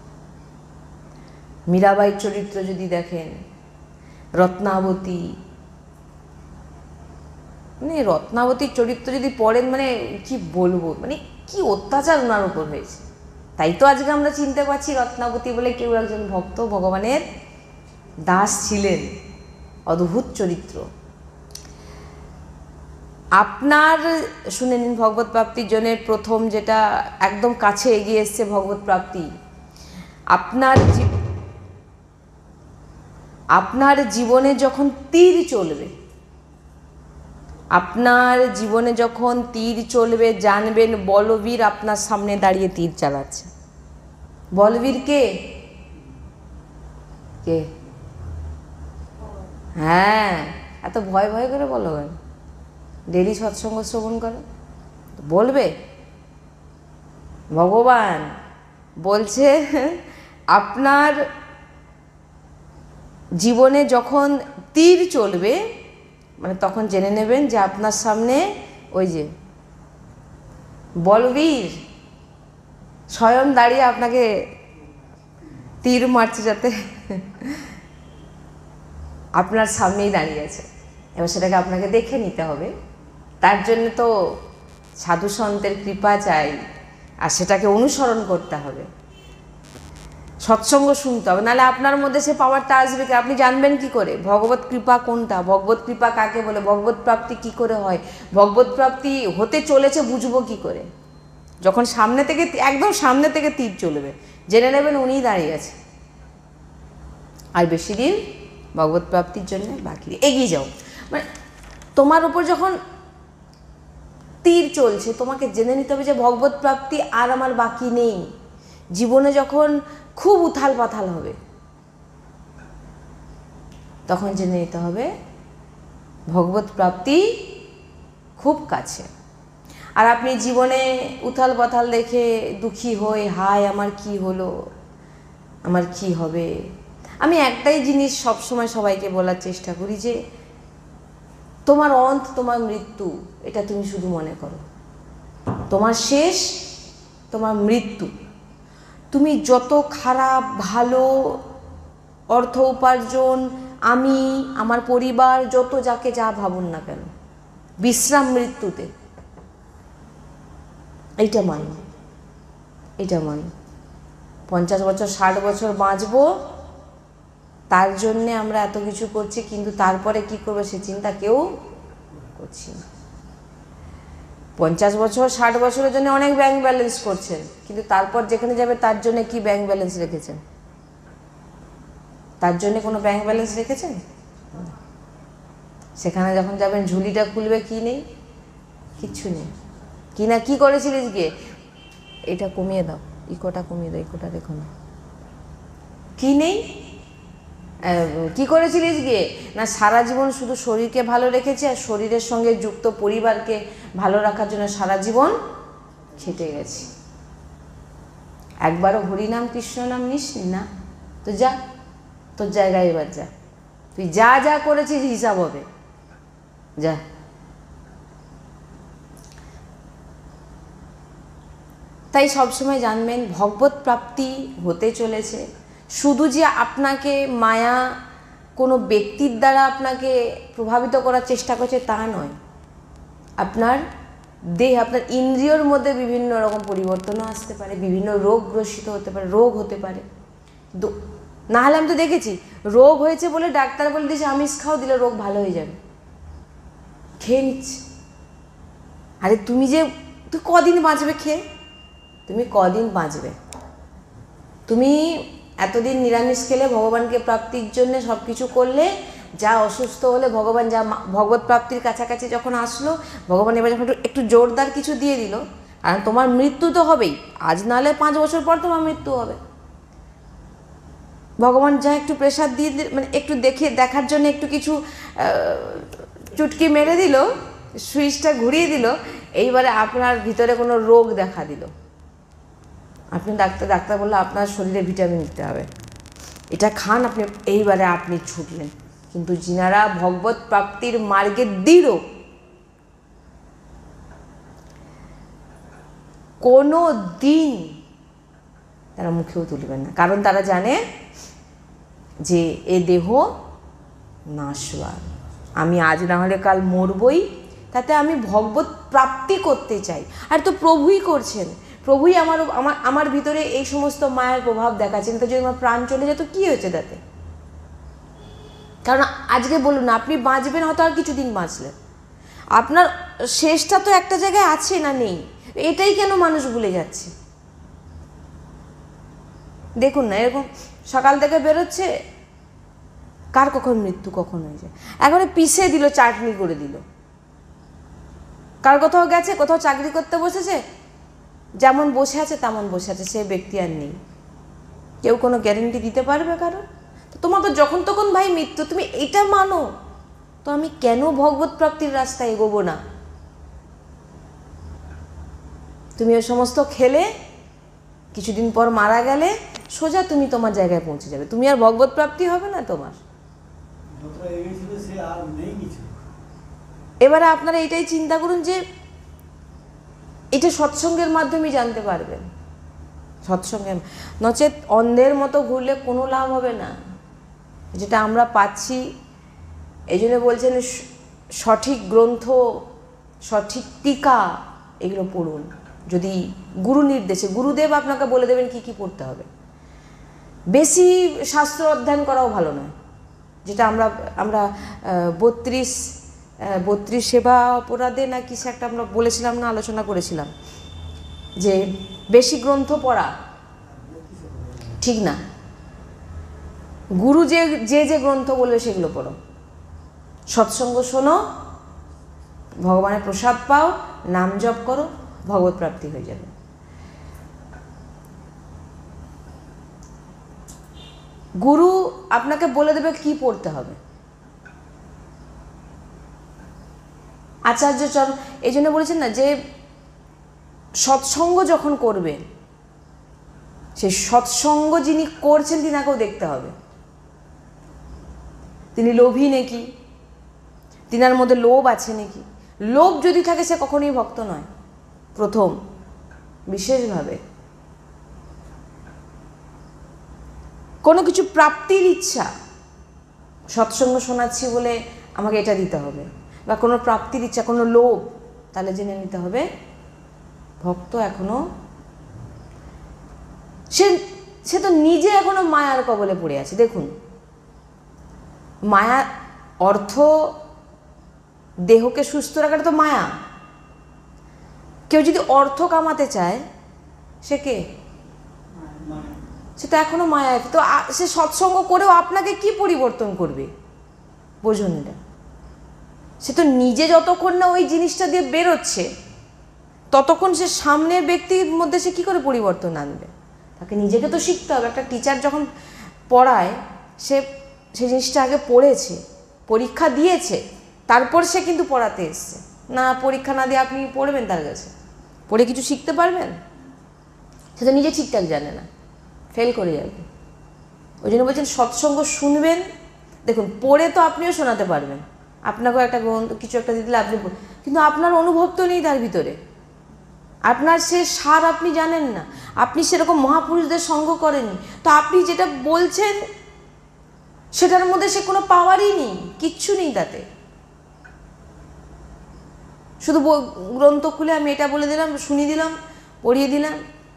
মীরাবাইয়ের চরিত্র যদি দেখেন, রত্নাবতী, মানে রত্নাবতীর চরিত্র যদি পড়েন, মানে কি বলবো, মানে কি অত্যাচার ওনার উপর হয়েছে। তাই তো আজকে আমরা চিনতে পারছি রত্নাবতী বলে কেউ একজন ভক্ত ভগবানের দাস ছিলেন। অদ্ভুত চরিত্র। আপনার শুনে নিন, ভগবত প্রাপ্তির জন্য প্রথম যেটা একদম কাছে এগিয়ে এসছে ভগবত প্রাপ্তি, আপনার জীবনে যখন তীর চলবে, আপনার জীবনে যখন তীর চলবে, জানবেন বলবীর আপনার সামনে দাঁড়িয়ে তীর চালাচ্ছে। বলবীর কে? হ্যাঁ, এত ভয় ভয় করে বলো কেন? ডেলি সৎসঙ্গ শ্রবণ করো, বলবে ভগবান বলছে আপনার জীবনে যখন তীর চলবে, মানে তখন জেনে নেবেন যে আপনার সামনে ওই যে বলবীর স্বয়ং দাঁড়িয়ে আপনাকে তীর মারছে, যাতে আপনার সামনেই দাঁড়িয়ে আছে। এবার সেটাকে আপনাকে দেখে নিতে হবে। তার জন্য তো সাধু সন্তের কৃপা চাই, আর সেটাকে অনুসরণ করতে হবে, সৎসঙ্গ শুনতে হবে, নাহলে আপনার মধ্যে সে পাওয়ারটা আসবে কি? আপনি জানবেন কি করে ভগবত কৃপা কোনটা, ভগবত কৃপা কাকে বলে, ভগবত প্রাপ্তি কি করে হয়, ভগবত প্রাপ্তি হতে চলেছে বুঝবো কি করে? যখন একদম সামনে থেকে তীর চলবে, জেনে নেবেন উনিই দাঁড়িয়ে আছে, আর বেশি দিন ভগবত প্রাপ্তির জন্য বাকি, এগিয়ে যাও। মানে তোমার উপর যখন তীর চলছে, তোমাকে জেনে নিতে হবে যে ভগবত প্রাপ্তি আর আমার বাকি নেই। জীবনে যখন খুব উথাল পাথাল হবে, তখন জেনে নিতে হবে ভগবত প্রাপ্তি খুব কাছে। আর আপনি জীবনে উথাল পাথাল দেখে দুঃখী হয়ে, হায় আমার কি হলো, আমার কি হবে, আমি একটাই জিনিস সবসময় সবাইকে বলার চেষ্টা করি যে তোমার অন্ত, তোমার মৃত্যু, এটা তুমি শুধু মনে করো। তোমার শেষ, তোমার মৃত্যু। তুমি যত খারাপ ভালো অর্থ উপার্জন, আমি আমার পরিবার, যত যাকে যা ভাবুন না কেন, বিশ্রাম মৃত্যুতে, এইটা মানো। এটা মানে 50 বছর 60 বছর বাঁচবো, তার জন্যে আমরা এত কিছু করছি, কিন্তু তারপরে কি করবে সে চিন্তা কেউ করছি না। 50 বছর 60 বছরের জন্য অনেক ব্যাংক ব্যালেন্স করছেন, কিন্তু তারপর যেখানে যাবে তার জন্য কি ব্যাংক ব্যালেন্স রেখেছেন? তার জন্য কোনো ব্যাংক ব্যালেন্স রেখেছেন? সেখানে যখন যাবেন ঝুলিটা খুলবে, কি নেই? কিচ্ছু নেই। কি না কি করেছিলিস গিয়ে? এটা কমিয়ে দাও, ইকোটা কমিয়ে দাও, ইকোটা রেখো না। কি নেই? কি করেছিলিস গিয়ে? না সারা জীবন শুধু শরীরকে ভালো রেখেছি, আর শরীরের সঙ্গে যুক্ত পরিবারকে ভালো রাখার জন্য সারা জীবন খেটে গেছি। একবারও হরিনাম কৃষ্ণ নাম নিসনি না? তো যা, তোর জায়গায় এবার যা, তুই যা যা করেছিস হিসাব হবে, যা। তাই সবসময় জানবেন ভগবত প্রাপ্তি হতে চলেছে। শুধু যে আপনাকে মায়া কোনো ব্যক্তির দ্বারা আপনাকে প্রভাবিত করার চেষ্টা করছে তা নয়, আপনার দেহ, আপনার ইন্দ্রিয়র মধ্যে বিভিন্ন রকম পরিবর্তনও আসতে পারে, বিভিন্ন রোগ গ্রসিত হতে পারে, রোগ হতে পারে। না হলে আমি তো দেখেছি রোগ হয়েছে বলে ডাক্তার বলে দিয়েছে আমিষ খাও, দিলে রোগ ভালো হয়ে যাবে, খেয়ে নিচ্ছে। আরে তুই কদিন বাঁচবে খেয়ে? তুমি কদিন বাঁচবে? তুমি এতদিন নিরামিষ খেলে ভগবানকে প্রাপ্তির জন্য সব কিছু করলে, যা অসুস্থ হলে ভগবান যা ভগবত প্রাপ্তির কাছাকাছি যখন আসলো, ভগবান এবার যখন একটু জোরদার কিছু দিয়ে দিল, কারণ তোমার মৃত্যু তো হবেই, আজ নাহলে 5 বছর পর তোমার মৃত্যু হবে। ভগবান যা একটু প্রেশার দিয়ে মানে একটু দেখার জন্য একটু কিছু চুটকি মেরে দিল, সুইচটা ঘুরিয়ে দিল, এইবারে আপনার ভিতরে কোনো রোগ দেখা দিল। আপনি ডাক্তার বললো আপনার শরীরে ভিটামিন দিতে হবে, এটা খান, আপনি এইবারে আপনি ছুটলেন। কিন্তু যিনারা ভগবত প্রাপ্তির মার্গে দৃঢ়, কোনো দিন তারা মুখেও তুলবেন না, কারণ তারা জানে যে এ দেহ নাশওয়ার, আমি আজ না হলে কাল মরবই, তাতে আমি ভগবত প্রাপ্তি করতে চাই। আর তো প্রভুই করছেন, প্রভুই আমার ভিতরে এই সমস্ত মায়ের প্রভাব দেখাচ্ছেন। তো যদি আমার প্রাণ চলে যেত কী হয়েছে তাতে? কারণ আজকে বলুন না, আপনি বাঁচবেন হয়তো আর কিছুদিন বাঁচলেন, আপনার শেষটা তো একটা জায়গায় আছে না নেই? এটাই কেন মানুষ ভুলে যাচ্ছে? দেখুন না, এরকম সকাল থেকে বেরোচ্ছে, কার কখন মৃত্যু কখন হয়ে যায়, একবারে পিষে দিল, চাটনি করে দিল। কার কোথাও গেছে, কোথাও চাকরি করতে বসেছে, যেমন বসে আছে তেমন বসে আছে, সে ব্যক্তি আর নেই। কেউ কোনো গ্যারেন্টি দিতে পারবে কারো? তো তোমার তো যখন তখন ভাই মৃত্যু, তুমি এটা মানো তো আমি কেন ভগবত প্রাপ্তির রাস্তায় এগোবো না? তুমি ওই সমস্ত খেলে কিছুদিন পর মারা গেলে সোজা তুমি তোমার জায়গায় পৌঁছে যাবে, তুমি আর ভগবত প্রাপ্তি হবে না তোমার। এবারে আপনারা এটাই চিন্তা করুন যে এটা সৎসঙ্গের মাধ্যমে জানতে পারবেন, সৎসঙ্গের, নচেত অন্ধের মতো ঘুরলে কোনো লাভ হবে না। যেটা আমরা পাচ্ছি, এই জন্য বলছেন সঠিক গ্রন্থ, সঠিক টিকা এগুলো পড়ুন। যদি গুরু নির্দেশে, গুরুদেব আপনাকে বলে দেবেন কি কি পড়তে হবে। বেশি শাস্ত্র অধ্যয়ন করাও ভালো নয়, যেটা আমরা 32 সেবা অপরাধে না কিছু একটা আমরা বলেছিলাম না, আলোচনা করেছিলাম যে বেশি গ্রন্থ পড়া ঠিক না। গুরু যে গ্রন্থ বলবে সেগুলো পড়ো, সৎসঙ্গ শোনো, ভগবানের প্রসাদ পাও, নাম জপ করো, ভগবত প্রাপ্তি হয়ে যাবে। গুরু আপনাকে বলে দেবে কি পড়তে হবে। আচার্যচরণ এই জন্য বলেছেন না যে সৎসঙ্গ যখন করবেন, সেই সৎসঙ্গ যিনি করছেন তিনাকেও দেখতে হবে, তিনি লোভী নাকি, তিনার মধ্যে লোভ আছে নাকি। লোভ যদি থাকে সে কখনোই ভক্ত নয়। প্রথম বিশেষভাবে কোনো কিছু প্রাপ্তির ইচ্ছা, সৎসঙ্গ শোনাচ্ছি বলে আমাকে এটা দিতে হবে, বা কোনো প্রাপ্তির ইচ্ছা, কোনো লোভ, তাহলে জেনে নিতে হবে ভক্ত এখনো সে সে তো নিজে এখনো মায়ার কবলে পড়ে আছে। দেখুন, মায়া অর্থ দেহকে সুস্থ রাখাটা তো মায়া। কেউ যদি অর্থ কামাতে চায় সে কে? সে তো এখনো মায়া। তো সে সৎসঙ্গ করেও আপনাকে কি পরিবর্তন করবে? বোঝুন এটা। সে তো নিজে যতক্ষণ না ওই জিনিসটা দিয়ে বেরোচ্ছে ততক্ষণ সে সামনের ব্যক্তির মধ্যে সে কী করে পরিবর্তন আনবে? তাকে নিজেকে তো শিখতে হবে। একটা টিচার যখন পড়ায় সে সেই জিনিসটা আগে পড়েছে, পরীক্ষা দিয়েছে, তারপর সে কিন্তু পড়াতে এসছে। না পরীক্ষা না দিয়ে আপনি পড়বেন তার কাছে, পড়ে কিছু শিখতে পারবেন? সে তো নিজে ঠিকঠাক জানে না, ফেল করে যাবে। ওই জন্য বলছেন সৎসঙ্গ শুনবেন। দেখুন, পড়ে তো আপনিও শোনাতে পারবেন, আপনাকেও একটা গ্রন্থ কিছু একটা দিলে আপনি, কিন্তু আপনার অনুভব তো নেই তার ভিতরে, আপনার সে সার আপনি জানেন না, আপনি সেরকম মহাপুরুষদের সঙ্গ করেননি, তো আপনি যেটা বলছেন সেটার মধ্যে সে কোনো পাওয়ারই নেই, কিচ্ছু নেই তাতে। শুধু গ্রন্থ খুলে আমি এটা বলে দিলাম, শুনিয়ে দিলাম, পড়িয়ে দিলাম,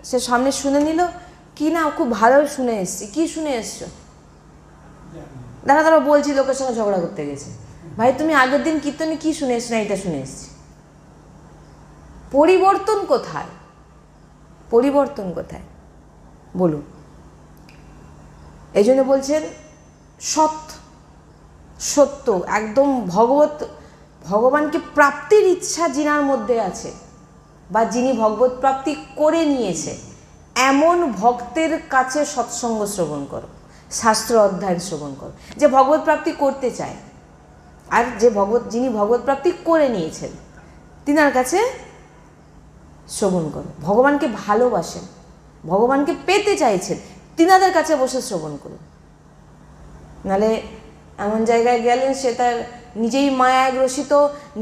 সে সামনে শুনে নিল, কি না খুব ভালো শুনে এসছি। কি শুনে এসছো? দাঁড়া বলছি, লোকের সঙ্গে ঝগড়া করতে গেছে। ভাই তুমি আগের দিন কীর্তনে কি শুনে এসছো? না এটা শুনে এসছি। পরিবর্তন কোথায়? পরিবর্তন কোথায় বলুন? এই জন্য বলছেন সত্য একদম ভগবানকে প্রাপ্তির ইচ্ছা যিনার মধ্যে আছে বা যিনি ভগবত প্রাপ্তি করে নিয়েছে, এমন ভক্তের কাছে সৎসঙ্গ শ্রবণ করো, শাস্ত্র অধ্যয়ন শ্রবণ করো, যে ভগবত প্রাপ্তি করতে চায়। আর যিনি ভগবত প্রাপ্তি করে নিয়েছেন তিনার কাছে শ্রবণ করো। ভগবানকে ভালোবাসেন, ভগবানকে পেতে চাইছেন, তিনাদের কাছে বসে শ্রবণ করুন। নালে এমন জায়গায় গেলেন সে তার নিজেই মায়ায় গ্রসিত,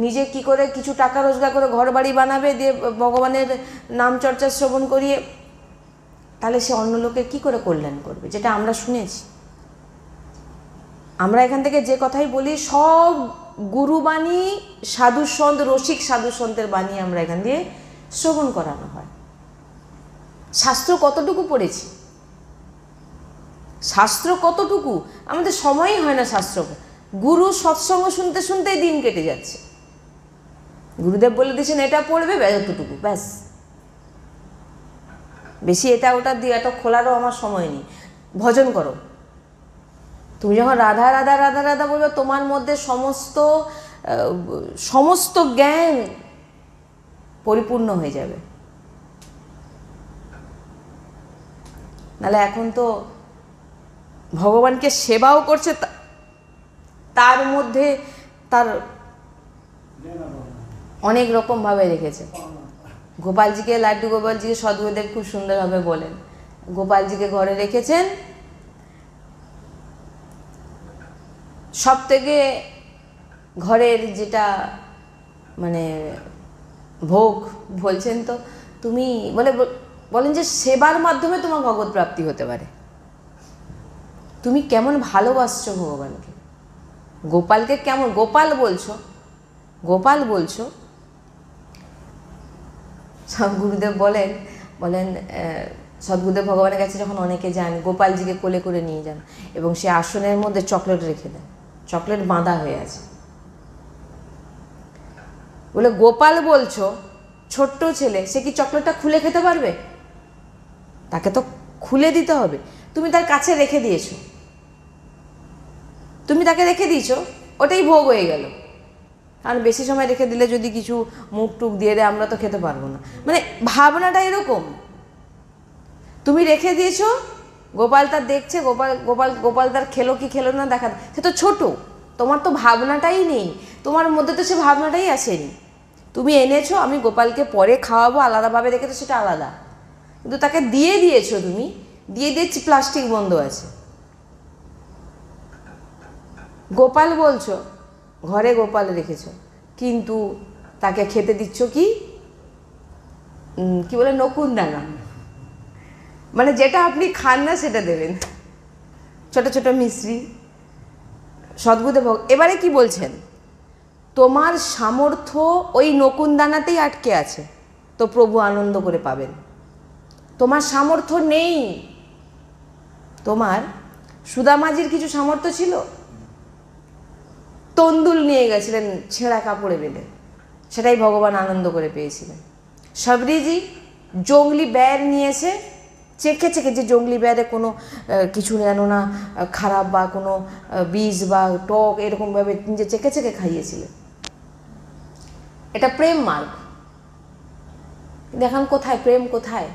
নিজে কি করে কিছু টাকা রোজগার করে ঘর বাড়ি বানাবে, দিয়ে ভগবানের নাম চর্চা শ্রবণ করিয়ে, তাহলে সে অন্য লোকের কি করে কল্যাণ করবে? যেটা আমরা শুনেছি, আমরা এখান থেকে যে কথাই বলি সব গুরুবাণী, সাধুসন্ত, রসিক সাধুসন্তের বাণী আমরা এখান দিয়ে শ্রবণ করানো হয়। শাস্ত্র কতটুকু পড়েছি? শাস্ত্র কতটুকু? আমাদের সময়ই হয় না শাস্ত্র। গুরু সৎসঙ্গ শুনতে শুনতেই দিন কেটে যাচ্ছে। গুরুদেব বলে দিয়েছেন এটা পড়বে, এতটুকু ব্যাস। বেশি এটা ওটা দিয়ে এটা খোলারও আমার সময় নেই। ভজন করো। তুমি যখন রাধা রাধা রাধা রাধা বলবে, তোমার মধ্যে সমস্ত জ্ঞান পরিপূর্ণ হয়ে যাবে। নাহলে এখন তো ভগবানকে সেবাও করছে, তার মধ্যে তার অনেক রকম ভাবে রেখেছে। গোপালজিকে, লাড্ডু গোপালজিকে সদ্গুরুদেব খুব সুন্দরভাবে বলেন, গোপালজিকে ঘরে রেখেছেন, সব থেকে ঘরের যেটা মানে ভোগ বলছেন, তো তুমি বলেন যে সেবার মাধ্যমে তোমার ভগবত প্রাপ্তি হতে পারে। তুমি কেমন ভালোবাসছো ভগবানকে, গোপালকে কেমন গোপাল বলছো। গুরুদেব বলেন সদ্গুরুদেব ভগবানের কাছে যখন অনেকে যান, গোপালজিকে কোলে করে নিয়ে যান এবং সে আসনের মধ্যে চকলেট রেখে দেন, চকলেট বাঁধা হয়ে আছে। বলে গোপাল বলছো, ছোট্ট ছেলে, সে কি চকলেটটা খুলে খেতে পারবে? তাকে তো খুলে দিতে হবে। তুমি তার কাছে রেখে দিয়েছো, তুমি তাকে রেখে দিয়েছো, ওটাই ভোগ হয়ে গেল। কারণ বেশি সময় রেখে দিলে যদি কিছু মুখ টুক দিয়ে দেয়, আমরা তো খেতে পারবো না। মানে ভাবনাটা এরকম, তুমি রেখে দিয়েছো, গোপাল তার দেখছে, গোপাল তার খেলো কি খেলো না দেখা, সে তো ছোট, তোমার তো ভাবনাটাই নেই, তোমার মধ্যে তো সে ভাবনাটাই আসেনি। তুমি এনেছো, আমি গোপালকে পরে খাওয়াবো, আলাদাভাবে রেখেছো, সেটা আলাদা, কিন্তু তাকে দিয়ে দিয়েছো, তুমি দিয়ে দিয়েছি, প্লাস্টিক বন্ধ আছে। গোপাল বলছো, ঘরে গোপাল রেখেছো, কিন্তু তাকে খেতে দিচ্ছ কি বলে নকুনদানা, মানে যেটা আপনি খান না সেটা দেবেন, ছোট ছোট মিশ্রি। সদ্গুরুদেব এবারে কি বলছেন, তোমার সামর্থ্য ওই নকুনদানাতেই আটকে আছে, তো প্রভু আনন্দ করে পাবেন। তোমার সামর্থ্য নেই। তোমার সুদামাজির কিছু সামর্থ্য ছিল, তন্দুল নিয়ে গেছিলেন ছেঁড়া কাপড়ে বেঁধে, সেটাই ভগবান আনন্দ করে পেয়েছিলেন। শবরীজি জঙ্গলি ব্যার নিয়েছে, চেখে চেখে, যে জঙ্গলি ব্যারে কোনো কিছু যেন না খারাপ বা কোনো বিষ বা টক এরকমভাবে নিজে চেখে চেখে খাইয়েছিলেন। এটা প্রেম মার্গ। দেখান কোথায় প্রেম, কোথায়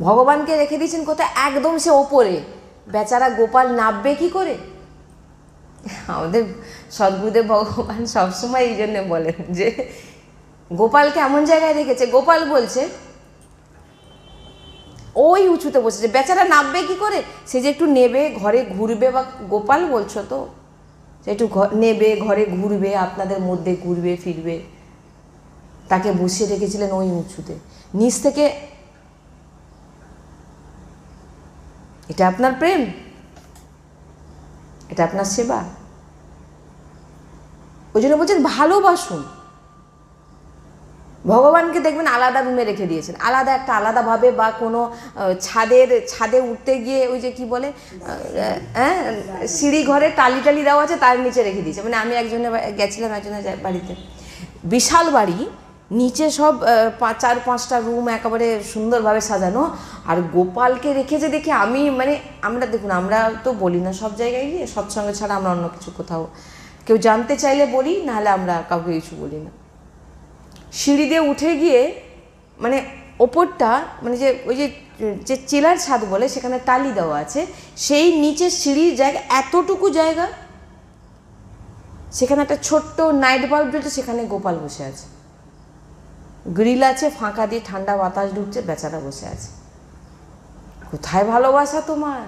ভগবানকে রেখে দিয়েছেন, কোথায় একদম সে ওপরে। বেচারা গোপাল নামবে কি করে? আমাদের সদ্গুরুদেব ভগবান সবসময় এই জন্যে বলেন যে গোপালকে এমন জায়গায় রেখেছে, গোপাল বলছে ওই উঁচুতে বসেছে, বেচারা নামবে কি করে? সে যে একটু নেবে, ঘরে ঘুরবে, বা গোপাল বলছো তো, সে একটু নেবে, ঘরে ঘুরবে, আপনাদের মধ্যে ঘুরবে ফিরবে, তাকে বসিয়ে রেখেছিলেন ওই উঁচুতে, নিচ থেকে। এটা আপনার প্রেম? এটা আপনার সেবা? ওই জন্য বলছেন ভালোবাসুন। ভগবানকে দেখবেন আলাদা রুমে রেখে দিয়েছেন, আলাদা একটা আলাদাভাবে, বা কোনো ছাদে উঠতে গিয়ে ওই যে কি বলে সিঁড়ি ঘরে টালি টালি দেওয়া আছে, তার নিচে রেখে দিয়েছে। মানে আমি গেছিলাম একজনের বাড়িতে, বিশাল বাড়ি, নিচে সব 4-5টা রুম একেবারে সুন্দরভাবে সাজানো, আর গোপালকে রেখেছে দেখে আমি আমরা দেখুন, আমরা তো বলি না সব জায়গায় গিয়ে, সৎসঙ্গ ছাড়া আমরা অন্য কিছু কোথাও কেউ জানতে চাইলে বলি, নাহলে আমরা কাউকে কিছু বলি না। সিঁড়ি দিয়ে উঠে গিয়ে ওপরটা যে ওই যে চেলার ছাদ বলে, সেখানে টালি দেওয়া আছে, সেই নিচে সিঁড়ির জায়গা এতটুকু জায়গা, সেখানে একটা ছোট্ট নাইট বাল্ব জ্বলছে, সেখানে গোপাল বসে আছে, গ্রিল আছে, ফাঁকা দিয়ে ঠান্ডা বাতাস ঢুকছে, বেচারা বসে আছে। কোথায় ভালোবাসা তোমার?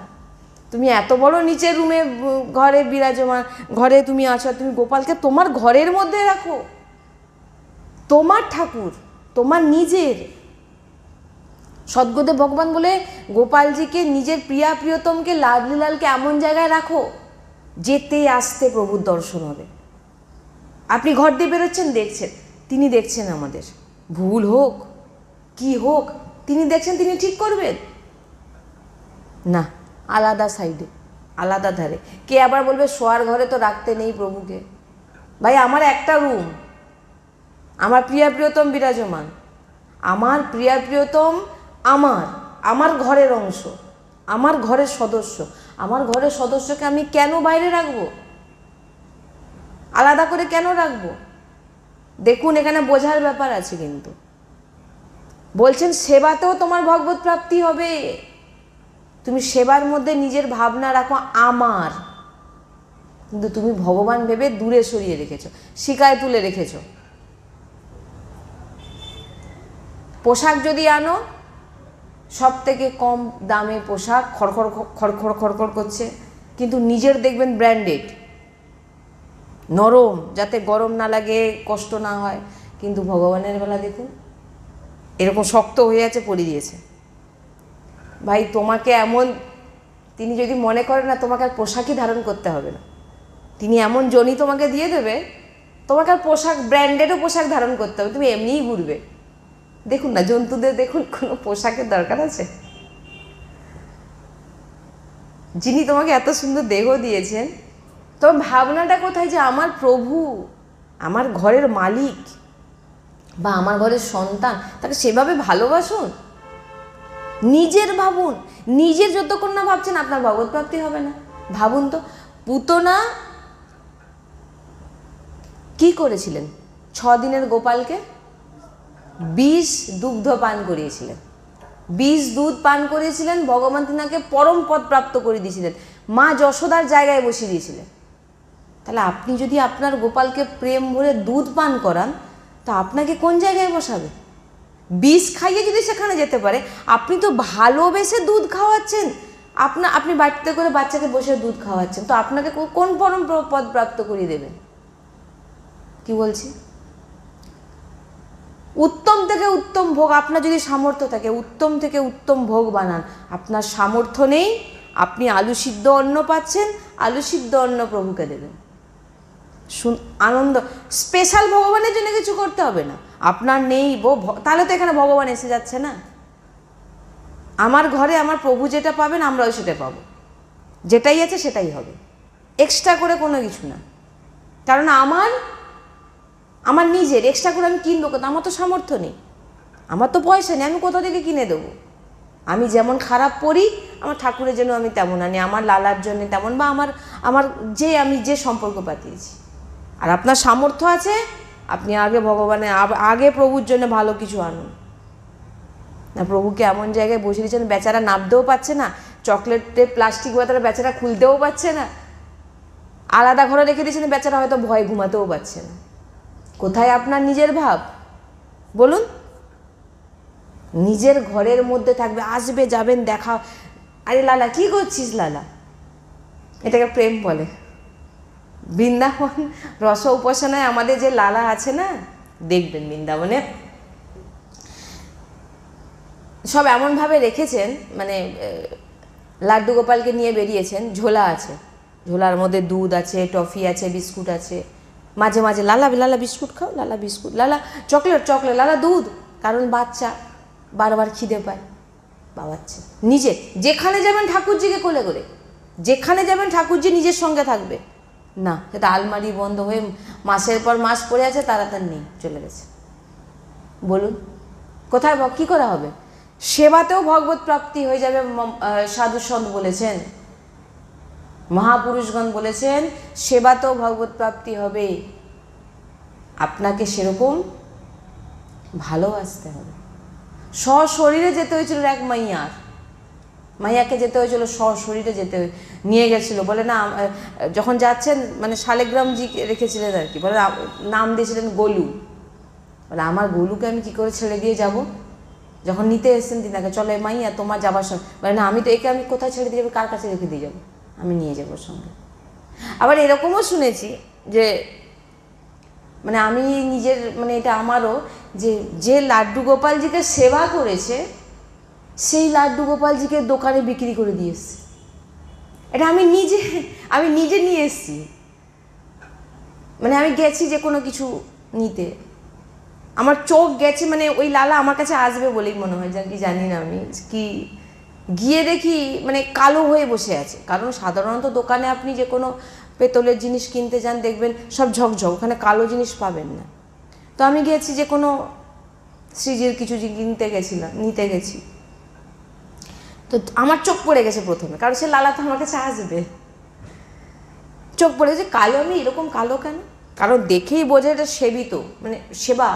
তুমি এত বড় নিচের রুমে ঘরে বিরাজমান, ঘরে তুমি আছো, তুমি গোপালকে তোমার ঘরের মধ্যে রাখো, তোমার ঠাকুর, তোমার নিজের। সদ্গুরুদেব ভগবান বলে গোপালজিকে, নিজের প্রিয়া প্রিয়তমকে, লাডলিলালকে এমন জায়গায় রাখো যেতে আসতে প্রভুর দর্শন হবে। আপনি ঘর দিয়ে বেরোচ্ছেন, দেখছেন, তিনি দেখছেন আমাদের, ভুল হোক কি হোক তিনি দেখছেন, তিনি ঠিক করবেন না। আলাদা সাইডে, আলাদা ধারে। কে আবার বলবে শোয়ার ঘরে তো রাখতে নেই প্রভুকে। ভাই, আমার একটা রুম, আমার প্রিয়া প্রিয়তম বিরাজমান, আমার প্রিয়া প্রিয়তম আমার ঘরের অংশ, আমার ঘরের সদস্য। আমার ঘরের সদস্যকে আমি কেন বাইরে রাখবো? আলাদা করে কেন রাখবো? দেখুন, এখানে বোঝার ব্যাপার আছে। কিন্তু বলছেন সেবাতেও তোমার ভগবত প্রাপ্তি হবে। তুমি সেবার মধ্যে নিজের ভাবনা রাখো আমার, কিন্তু তুমি ভগবান ভেবে দূরে সরিয়ে রেখেছো, শিকায় তুলে রেখেছো। পোশাক যদি আনো, সব থেকে কম দামে পোশাক, খড়খড় খড়খড় খড়খড় করছে, কিন্তু নিজের দেখবেন ব্র্যান্ডেড, নরম, যাতে গরম না লাগে, কষ্ট না হয়। কিন্তু ভগবানের বেলা দেখুন, এরকম শক্ত হয়ে আছে, পরিয়ে দিয়েছে। ভাই, তোমাকে এমন, তিনি যদি মনে করেন না তোমাকে আর পোশাকই ধারণ করতে হবে না, তিনি এমন জনি তোমাকে দিয়ে দেবে, তোমাকে আর পোশাক, ব্র্যান্ডেডও পোশাক ধারণ করতে হবে, তুমি এমনিই ঘুরবে। দেখুন না, জন্তুদের দেখুন, কোনো পোশাকের দরকার আছে? যিনি তোমাকে এত সুন্দর দেহ দিয়েছেন, তোমার ভাবনাটা কোথায়? যে আমার প্রভু, আমার ঘরের মালিক, বা আমার ঘরের সন্তান, তাকে সেভাবে ভালোবাসুন। নিজের ভাবুন, নিজের যতক্ষণ না ভাবছেন আপনার ভগবত প্রাপ্তি হবে না। ভাবুন তো, পুতনা কি করেছিলেন? 6 দিনের গোপালকে 20 দুগ্ধ পান করিয়েছিলেন, 20 দুধ পান করিয়েছিলেন। ভগবান তিনাকে পরম পদ প্রাপ্ত করে দিয়েছিলেন, মা যশোদার জায়গায় বসিয়ে দিয়েছিলেন। তাহলে আপনি যদি আপনার গোপালকে প্রেম ভরে দুধ পান করান, তা আপনাকে কোন জায়গায় বসাবে? 20 খাইয়ে যদি সেখানে যেতে পারে, আপনি তো ভালোবেসে দুধ খাওয়াচ্ছেন, আপনি বাড়িতে করে বাচ্চাকে বসে দুধ খাওয়াচ্ছেন, তো আপনাকে কোন পরম পদ প্রাপ্ত করিয়ে দেবেন? কি বলছি? উত্তম থেকে উত্তম ভোগ, আপনার যদি সামর্থ্য থাকে, উত্তম থেকে উত্তম ভোগ বানান। আপনার সামর্থ্য নেই, আপনি আলু সিদ্ধ অন্ন পাচ্ছেন, আলু সিদ্ধ অন্ন প্রভুকে দেবেন। আনন্দ, স্পেশাল ভগবানের জন্য কিছু করতে হবে না। আপনার নেই, তাহলে তো এখানে ভগবান এসে যাচ্ছে না। আমার ঘরে আমার প্রভু যেটা পাবেন আমরাও সেটা পাবো, যেটাই আছে সেটাই হবে, এক্সট্রা করে কোনো কিছু না। কারণ আমার নিজের এক্সট্রা করে আমি কিনবো কোথাও, আমার তো সামর্থ্য নেই, আমার তো পয়সা নেই, আমি কোথা থেকে কিনে দেবো? আমি যেমন খারাপ পড়ি আমার ঠাকুরের জন্য আমি তেমন আনি, আমার লালার জন্য তেমন, বা আমার আমি যে সম্পর্ক পাতিয়েছি। আর আপনার সামর্থ্য আছে, আপনি আগে ভগবানের আগে প্রভুর জন্য ভালো কিছু আনুন না। প্রভুকে এমন জায়গায় বসে দিয়েছেন বেচারা নামতেও পারছে না, চকলেটের প্লাস্টিক বোতলে বেচারা খুলতেও পারছে না, আলাদা ঘরে রেখে দিয়েছেন বেচারা হয়তো ভয় ঘুমাতেও পারছে না। কোথায় আপনার নিজের ভাব বলুন? নিজের ঘরের মধ্যে থাকবে, আসবে যাবেন দেখা, আরে লালা কি করছিস লালা, এটাকে প্রেম বলে। বৃন্দাবন রস উপাসনায় আমাদের যে লালা আছে না, দেখবেন বৃন্দাবনে সব এমনভাবে রেখেছেন, মানে লাড্ডু গোপালকে নিয়ে বেরিয়েছেন, ঝোলা আছে, ঝোলার মধ্যে দুধ আছে, টফি আছে, বিস্কুট আছে, মাঝে মাঝে লালা লালা বিস্কুট খাও, লালা বিস্কুট, লালা চকলেট চকলেট, লালা দুধ, কারণ বাচ্চা বারবার খিদে পায় বাবাচ্ছে। নিজে যেখানে যাবেন ঠাকুরজিকে কোলে করে, যেখানে যাবেন ঠাকুরজি নিজের সঙ্গে থাকবে না, সেটা আলমারি বন্ধ হয়ে মাসের পর মাস পড়ে আছে, তারা তার নেই, চলে গেছে। বলুন কোথায় কী করা হবে? সেবাতেও ভগবত প্রাপ্তি হয়ে যাবে। সাধু সন্ত বলেছেন, মহাপুরুষগণ বলেছেন সেবাতেও ভগবত প্রাপ্তি হবে। আপনাকে সেরকম ভালোবাসতে হবে। সশরীরে যেতে হয়েছিল এক মাইয়াকে যেতে হয়েছিল, সশরীরে নিয়ে গেছিল। বলে না, যখন যাচ্ছেন মানে শালেগ্রামজি রেখেছিলেন আর কি, বলে নাম দিয়েছিলেন গোলু। বলে আমার গোলুকে আমি কি করে ছেড়ে দিয়ে যাব? যখন নিতে এসেছেন তিনাকে, চলো মাইয়া তোমার যাবার সঙ্গে, বলে না আমি তো একে আমি কোথায় ছেড়ে দিয়ে যাবো, কার কাছে রেখে দিয়ে যাবো, আমি নিয়ে যাবো সঙ্গে। আবার এরকমও শুনেছি যে মানে আমি নিজের মানে এটা আমারও, যে লাড্ডু গোপালজিকে সেবা করেছে সেই লাড্ডু গোপালজিকে দোকানে বিক্রি করে দিয়ে এসছি। এটা আমি নিজে নিয়ে এসছি। মানে আমি গেছি যে কোনো কিছু নিতে, আমার চোখ গেছে, মানে ওই লালা আমার কাছে আসবে বলেই মনে হয়, কি জানি না আমি কি, গিয়ে দেখি মানে কালো হয়ে বসে আছে। কারণ সাধারণত দোকানে আপনি যে কোনো পেতলের জিনিস কিনতে যান দেখবেন সব ঝকঝক, ওখানে কালো জিনিস পাবেন না। তো আমি গেছি যে কোনো শ্রীজির কিছু নিতে গেছি, তো আমার চোখ পড়ে গেছে প্রথমে, কারণ সে লালা তো আমার কাছে আসবে, চোখ পড়ে গেছে কালো। আমি এরকম কালো কেন? কারণ দেখেই বোঝা এটা সেবিত, মানে সেবা,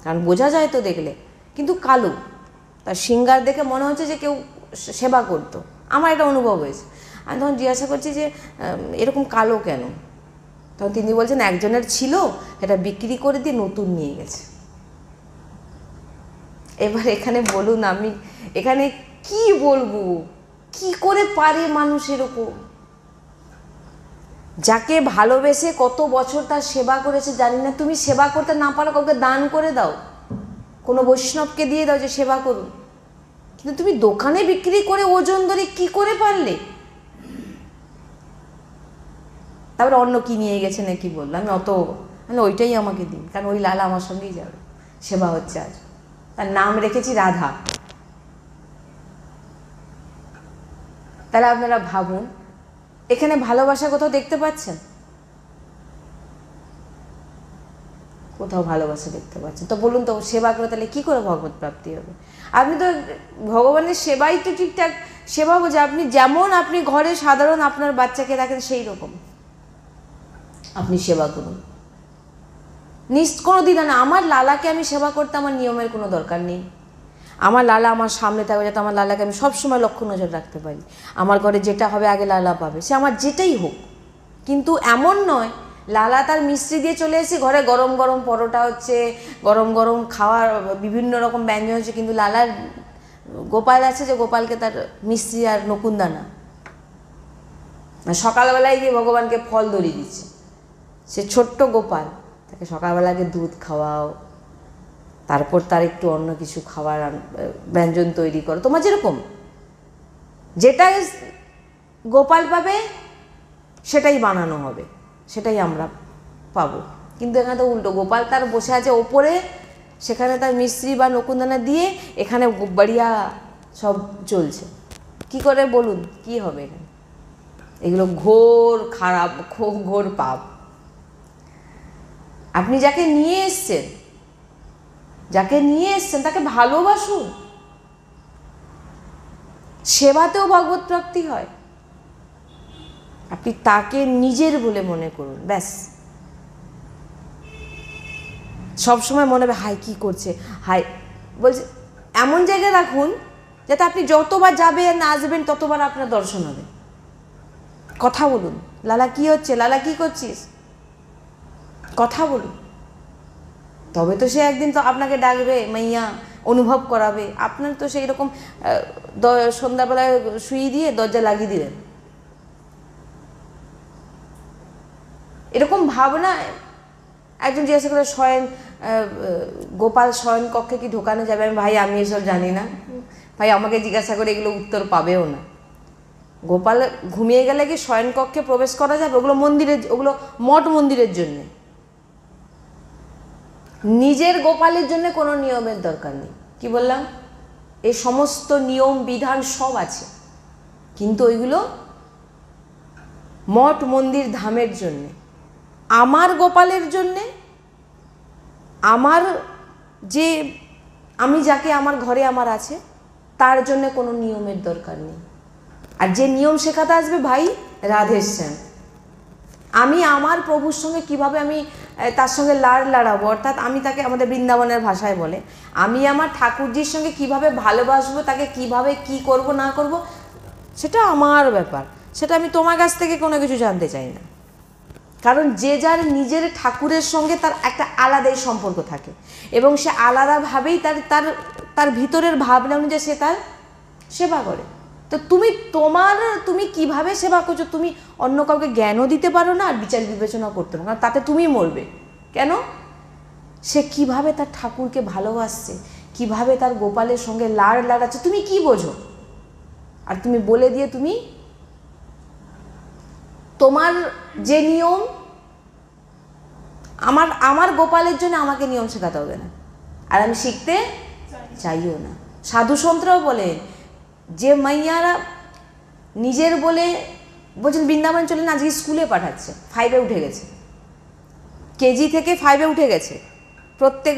কারণ বোঝা যায় তো দেখলে, কিন্তু কালো, তার সিঙ্গার দেখে মনে হচ্ছে যে কেউ সেবা করতো, আমার এটা অনুভব হয়েছে। আমি তখন জিজ্ঞাসা করছি যে এরকম কালো কেন? তখন তিনি বলছেন একজনের ছিল, এটা বিক্রি করে দিয়ে নতুন নিয়ে গেছে। এবার এখানে বলুন, আমি এখানে কি বলবো, কি করে পারে মানুষ এরকম? যাকে ভালোবেসে কত বছর তার সেবা করেছে জানি না, তুমি সেবা করতে না পারো কাউকে দান করে দাও, কোনো বৈষ্ণবকে দিয়ে দাও যে সেবা করুন, কিন্তু তুমি দোকানে বিক্রি করে ওজন ধরে কি করে পারলে? তারপরে অন্য কি নিয়ে গেছে নাকি বললো, আমি ওইটাই আমাকে দিন, কারণ ওই লালা আমার সঙ্গেই যাবে, সেবা হচ্ছে আজ, তার নাম রেখেছি রাধা। তাহলে আপনারা ভাবুন, এখানে ভালোবাসা কোথাও দেখতে পাচ্ছেন? কোথাও ভালোবাসা দেখতে পাচ্ছেন? তো বলুন তো, সেবা করে তাহলে কী করে ভগবত প্রাপ্তি হবে? আপনি তো ভগবানের সেবাই তো ঠিকঠাক সেবা বোঝে, আপনি যেমন আপনি ঘরে সাধারণ আপনার বাচ্চাকে রাখেন সেই রকম আপনি সেবা করুন। কোনো দিন না আমার লালাকে আমি সেবা করতে আমার নিয়মের কোনো দরকার নেই। আমার লালা আমার সামনে থাকবে, যাতে আমার লালাকে আমি সবসময় লক্ষ্য নজর রাখতে পারি। আমার ঘরে যেটা হবে আগে লালা পাবে, সে আমার যেটাই হোক। কিন্তু এমন নয় লালা তার মিস্ত্রি দিয়ে চলে এসে ঘরে গরম গরম পরোটা হচ্ছে, গরম গরম খাওয়ার বিভিন্ন রকম ব্যঞ্জন হচ্ছে, কিন্তু লালার গোপাল আছে যে গোপালকে তার মিস্ত্রি আর নকুনদানা সকালবেলায় গিয়ে ভগবানকে ফল ধরিয়ে দিচ্ছে। সে ছোট্ট গোপাল, তাকে সকালবেলাকে দুধ খাওয়াও, তারপর তার একটু অন্য কিছু খাবার ব্যঞ্জন তৈরি করো, তোমার যেরকম যেটা গোপাল পাবে সেটাই বানানো হবে, সেটাই আমরা পাবো। কিন্তু এখানে তো উল্টো, গোপাল তার বসে আছে ওপরে, সেখানে তার মিস্ত্রি বা নকুনদানা দিয়ে এখানে বাড়িয়া সব চলছে। কি করে বলুন, কি হবে এখানে? এগুলো ঘোর খারাপ, ঘোর পাপ। আপনি যাকে নিয়ে এসছেন তাকে ভালোবাসুন, সেবাতেও ভগবত প্রাপ্তি হয়। আপনি তাকে নিজের বলে মনে করুন, ব্যাস। সবসময় মনে হবে হাই কি করছে, হাই বলছে, এমন জায়গায় রাখুন যাতে আপনি যতবার যাবেন আসবেন ততবার আপনার দর্শন হবে। কথা বলুন, লালা কি হচ্ছে, লালা কি করছিস, কথা বলুন। তবে তো সে একদিন তো আপনাকে ডাকবে, মাইয়া অনুভব করাবে। আপনার তো সেই রকম সন্ধ্যাবেলায় শুয়ে দিয়ে দরজা লাগিয়ে দিলেন, এরকম ভাবনা। একজন জিজ্ঞাসা করে গোপাল শয়ন কক্ষে কি ঢোকানো যাবে? আমি এসব জানি না ভাই, আমাকে জিজ্ঞাসা করে এগুলো উত্তর পাবেও না। গোপাল ঘুমিয়ে গেলে কি শয়ন কক্ষে প্রবেশ করা যাবে? ওগুলো মঠ মন্দিরের জন্যে। নিজের গোপালের জন্য কোনো নিয়মের দরকার নেই। কি বললাম? এই সমস্ত নিয়ম বিধান সব আছে, কিন্তু ওইগুলো মঠ মন্দির ধামের জন্যে। আমার গোপালের জন্যে, আমি যাকে আমার ঘরে আমার আছে তার জন্য কোনো নিয়মের দরকার নেই। আর যে নিয়ম শেখাতে আসবে, ভাই রাধেশ্যাম, আমি আমার প্রভুর সঙ্গে কিভাবে আমি তার সঙ্গে লাড়াবো, অর্থাৎ আমি তাকে, আমাদের বৃন্দাবনের ভাষায় বলে, আমি আমার ঠাকুরজির সঙ্গে কিভাবে ভালোবাসবো, তাকে কিভাবে কি করব না করব, সেটা আমার ব্যাপার। সেটা আমি তোমার কাছ থেকে কোনো কিছু জানতে চাই না। কারণ যে যার নিজের ঠাকুরের সঙ্গে তার একটা আলাদাই সম্পর্ক থাকে, এবং সে আলাদাভাবেই তার ভিতরের ভাবনা অনুযায়ী সে তার সেবা করে। তো তুমি কিভাবে সেবা করছো, তুমি অন্য কাউকে জ্ঞানও দিতে পারো না, আর বিচার বিবেচনাও করতে পারো না, তাতে তুমি মরবে কেন? সে কিভাবে তার ঠাকুরকে ভালোবাসছে, কিভাবে তার গোপালের সঙ্গে লাড়াচ্ছে, তুমি কি বোঝো? আর তুমি বলে দিয়ে তোমার যে নিয়ম, আমার গোপালের জন্য আমাকে নিয়ম শেখাতে হবে না, আর আমি শিখতে চাইও না। সাধু সন্তরাও বলেন যে মাইয়ারা নিজের বলছেন বৃন্দাবন চলে না, আজকে স্কুলে পাঠাচ্ছে, 5-এ উঠে গেছে, কেজি থেকে 5-এ উঠে গেছে, প্রত্যেক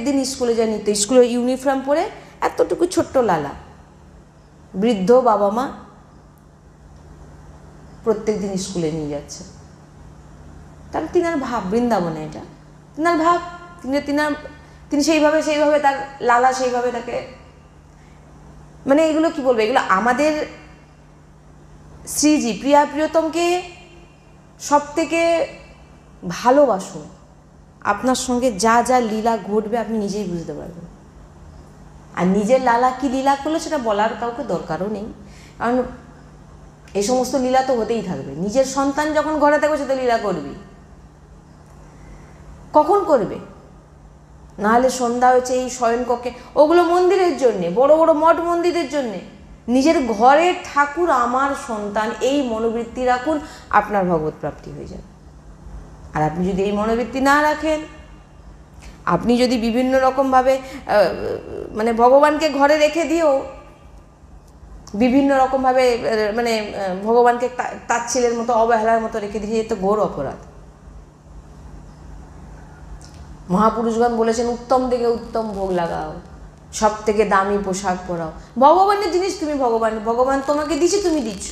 দিন স্কুলে যায়, নিতে স্কুলের ইউনিফর্ম পরে, এতটুকু ছোট্ট লালা, বৃদ্ধ বাবা মা প্রত্যেক দিন স্কুলে নিয়ে যাচ্ছে। তাহলে তিনার ভাব, বৃন্দাবনে এটা তিনার ভাব, তিনি সেইভাবে তার লালা সেইভাবে তাকে, মানে এগুলো কি বলবো, এগুলো আমাদের শ্রীজি প্রিয়তমকে সব থেকে ভালোবাসুন। আপনার সঙ্গে যা যা লীলা ঘটবে আপনি নিজেই বুঝতে পারবেন। আর নিজের লালা কি লীলা করলে সেটা বলার কাউকে দরকারও নেই, কারণ এই সমস্ত লীলা তো হতেই থাকবে। নিজের সন্তান যখন ঘরে থাকবে সে তো লীলা করবি, কখন করবে? নাহলে সন্ধ্যা হয়েছে এই শয়নকক্ষে, ওগুলো মন্দিরের জন্যে, বড় বড় মঠ মন্দিরের জন্যে। নিজের ঘরের ঠাকুর আমার সন্তান, এই মনোবৃত্তি রাখুন, আপনার ভগবত প্রাপ্তি হয়ে যাবে। আর আপনি যদি এই মনোবৃত্তি না রাখেন, আপনি যদি বিভিন্ন রকমভাবে মানে ভগবানকে ঘরে রেখে দিয়েও বিভিন্ন রকমভাবে মানে ভগবানকে তাচ্ছিলের মতো, অবহেলার মতো রেখে দিয়ে, তো ঘোর অপরাধ। মহাপুরুষগণ বলেছেন উত্তম থেকে উত্তম ভোগ লাগাও, সব থেকে দামি পোশাক পরাও। ভগবানের জিনিস তুমি ভগবান তোমাকে দিচ্ছে, তুমি দিচ্ছ,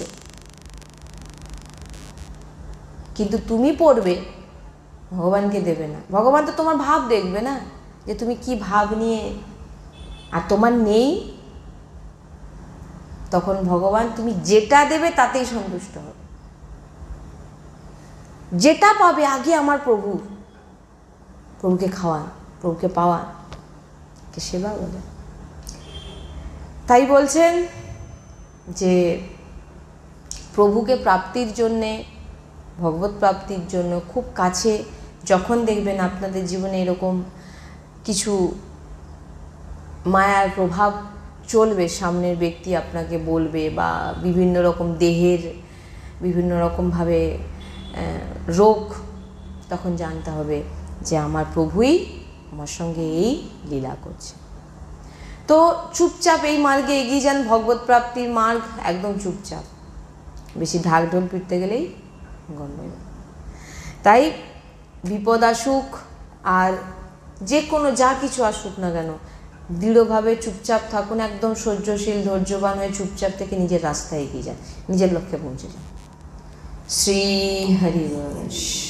কিন্তু তুমি পড়বে, ভগবানকে দেবে না। ভগবান তো তোমার ভাব দেখবে না, যে তুমি কি ভাব নিয়ে, আর তোমার নেই, তখন ভগবান তুমি যেটা দেবে তাতেই সন্তুষ্ট হবে। যেটা পাবে আগে আমার প্রভুকে খাওয়ান, প্রভুকে পাওয়ান, কে সেবা বলে। তাই বলছেন যে প্রভুকে প্রাপ্তির জন্যে, ভগবত প্রাপ্তির জন্য খুব কাছে যখন দেখবেন আপনাদের জীবনে এরকম কিছু মায়ার প্রভাব চলবে, সামনের ব্যক্তি আপনাকে বলবে, বা বিভিন্ন রকম দেহের বিভিন্ন রকমভাবে রোগ, তখন জানতে হবে যে আমার প্রভুই আমার সঙ্গে এই লীলা করছে। তো চুপচাপ এই মার্গে এগিয়ে যান, ভগবত প্রাপ্তির মার্গ, একদম চুপচাপ। বেশি ঢাক ঢোল পিটতে গেলেই গণ্ডগোল। তাই বিপদ আসুক আর যে কোনো যা কিছু আসুক না কেন, দৃঢ়ভাবে চুপচাপ থাকুন, একদম সহ্যশীল ধৈর্যবান হয়ে চুপচাপ থেকে নিজের রাস্তায় এগিয়ে যান, নিজের লক্ষ্যে পৌঁছে যান। শ্রী হরিবংশ।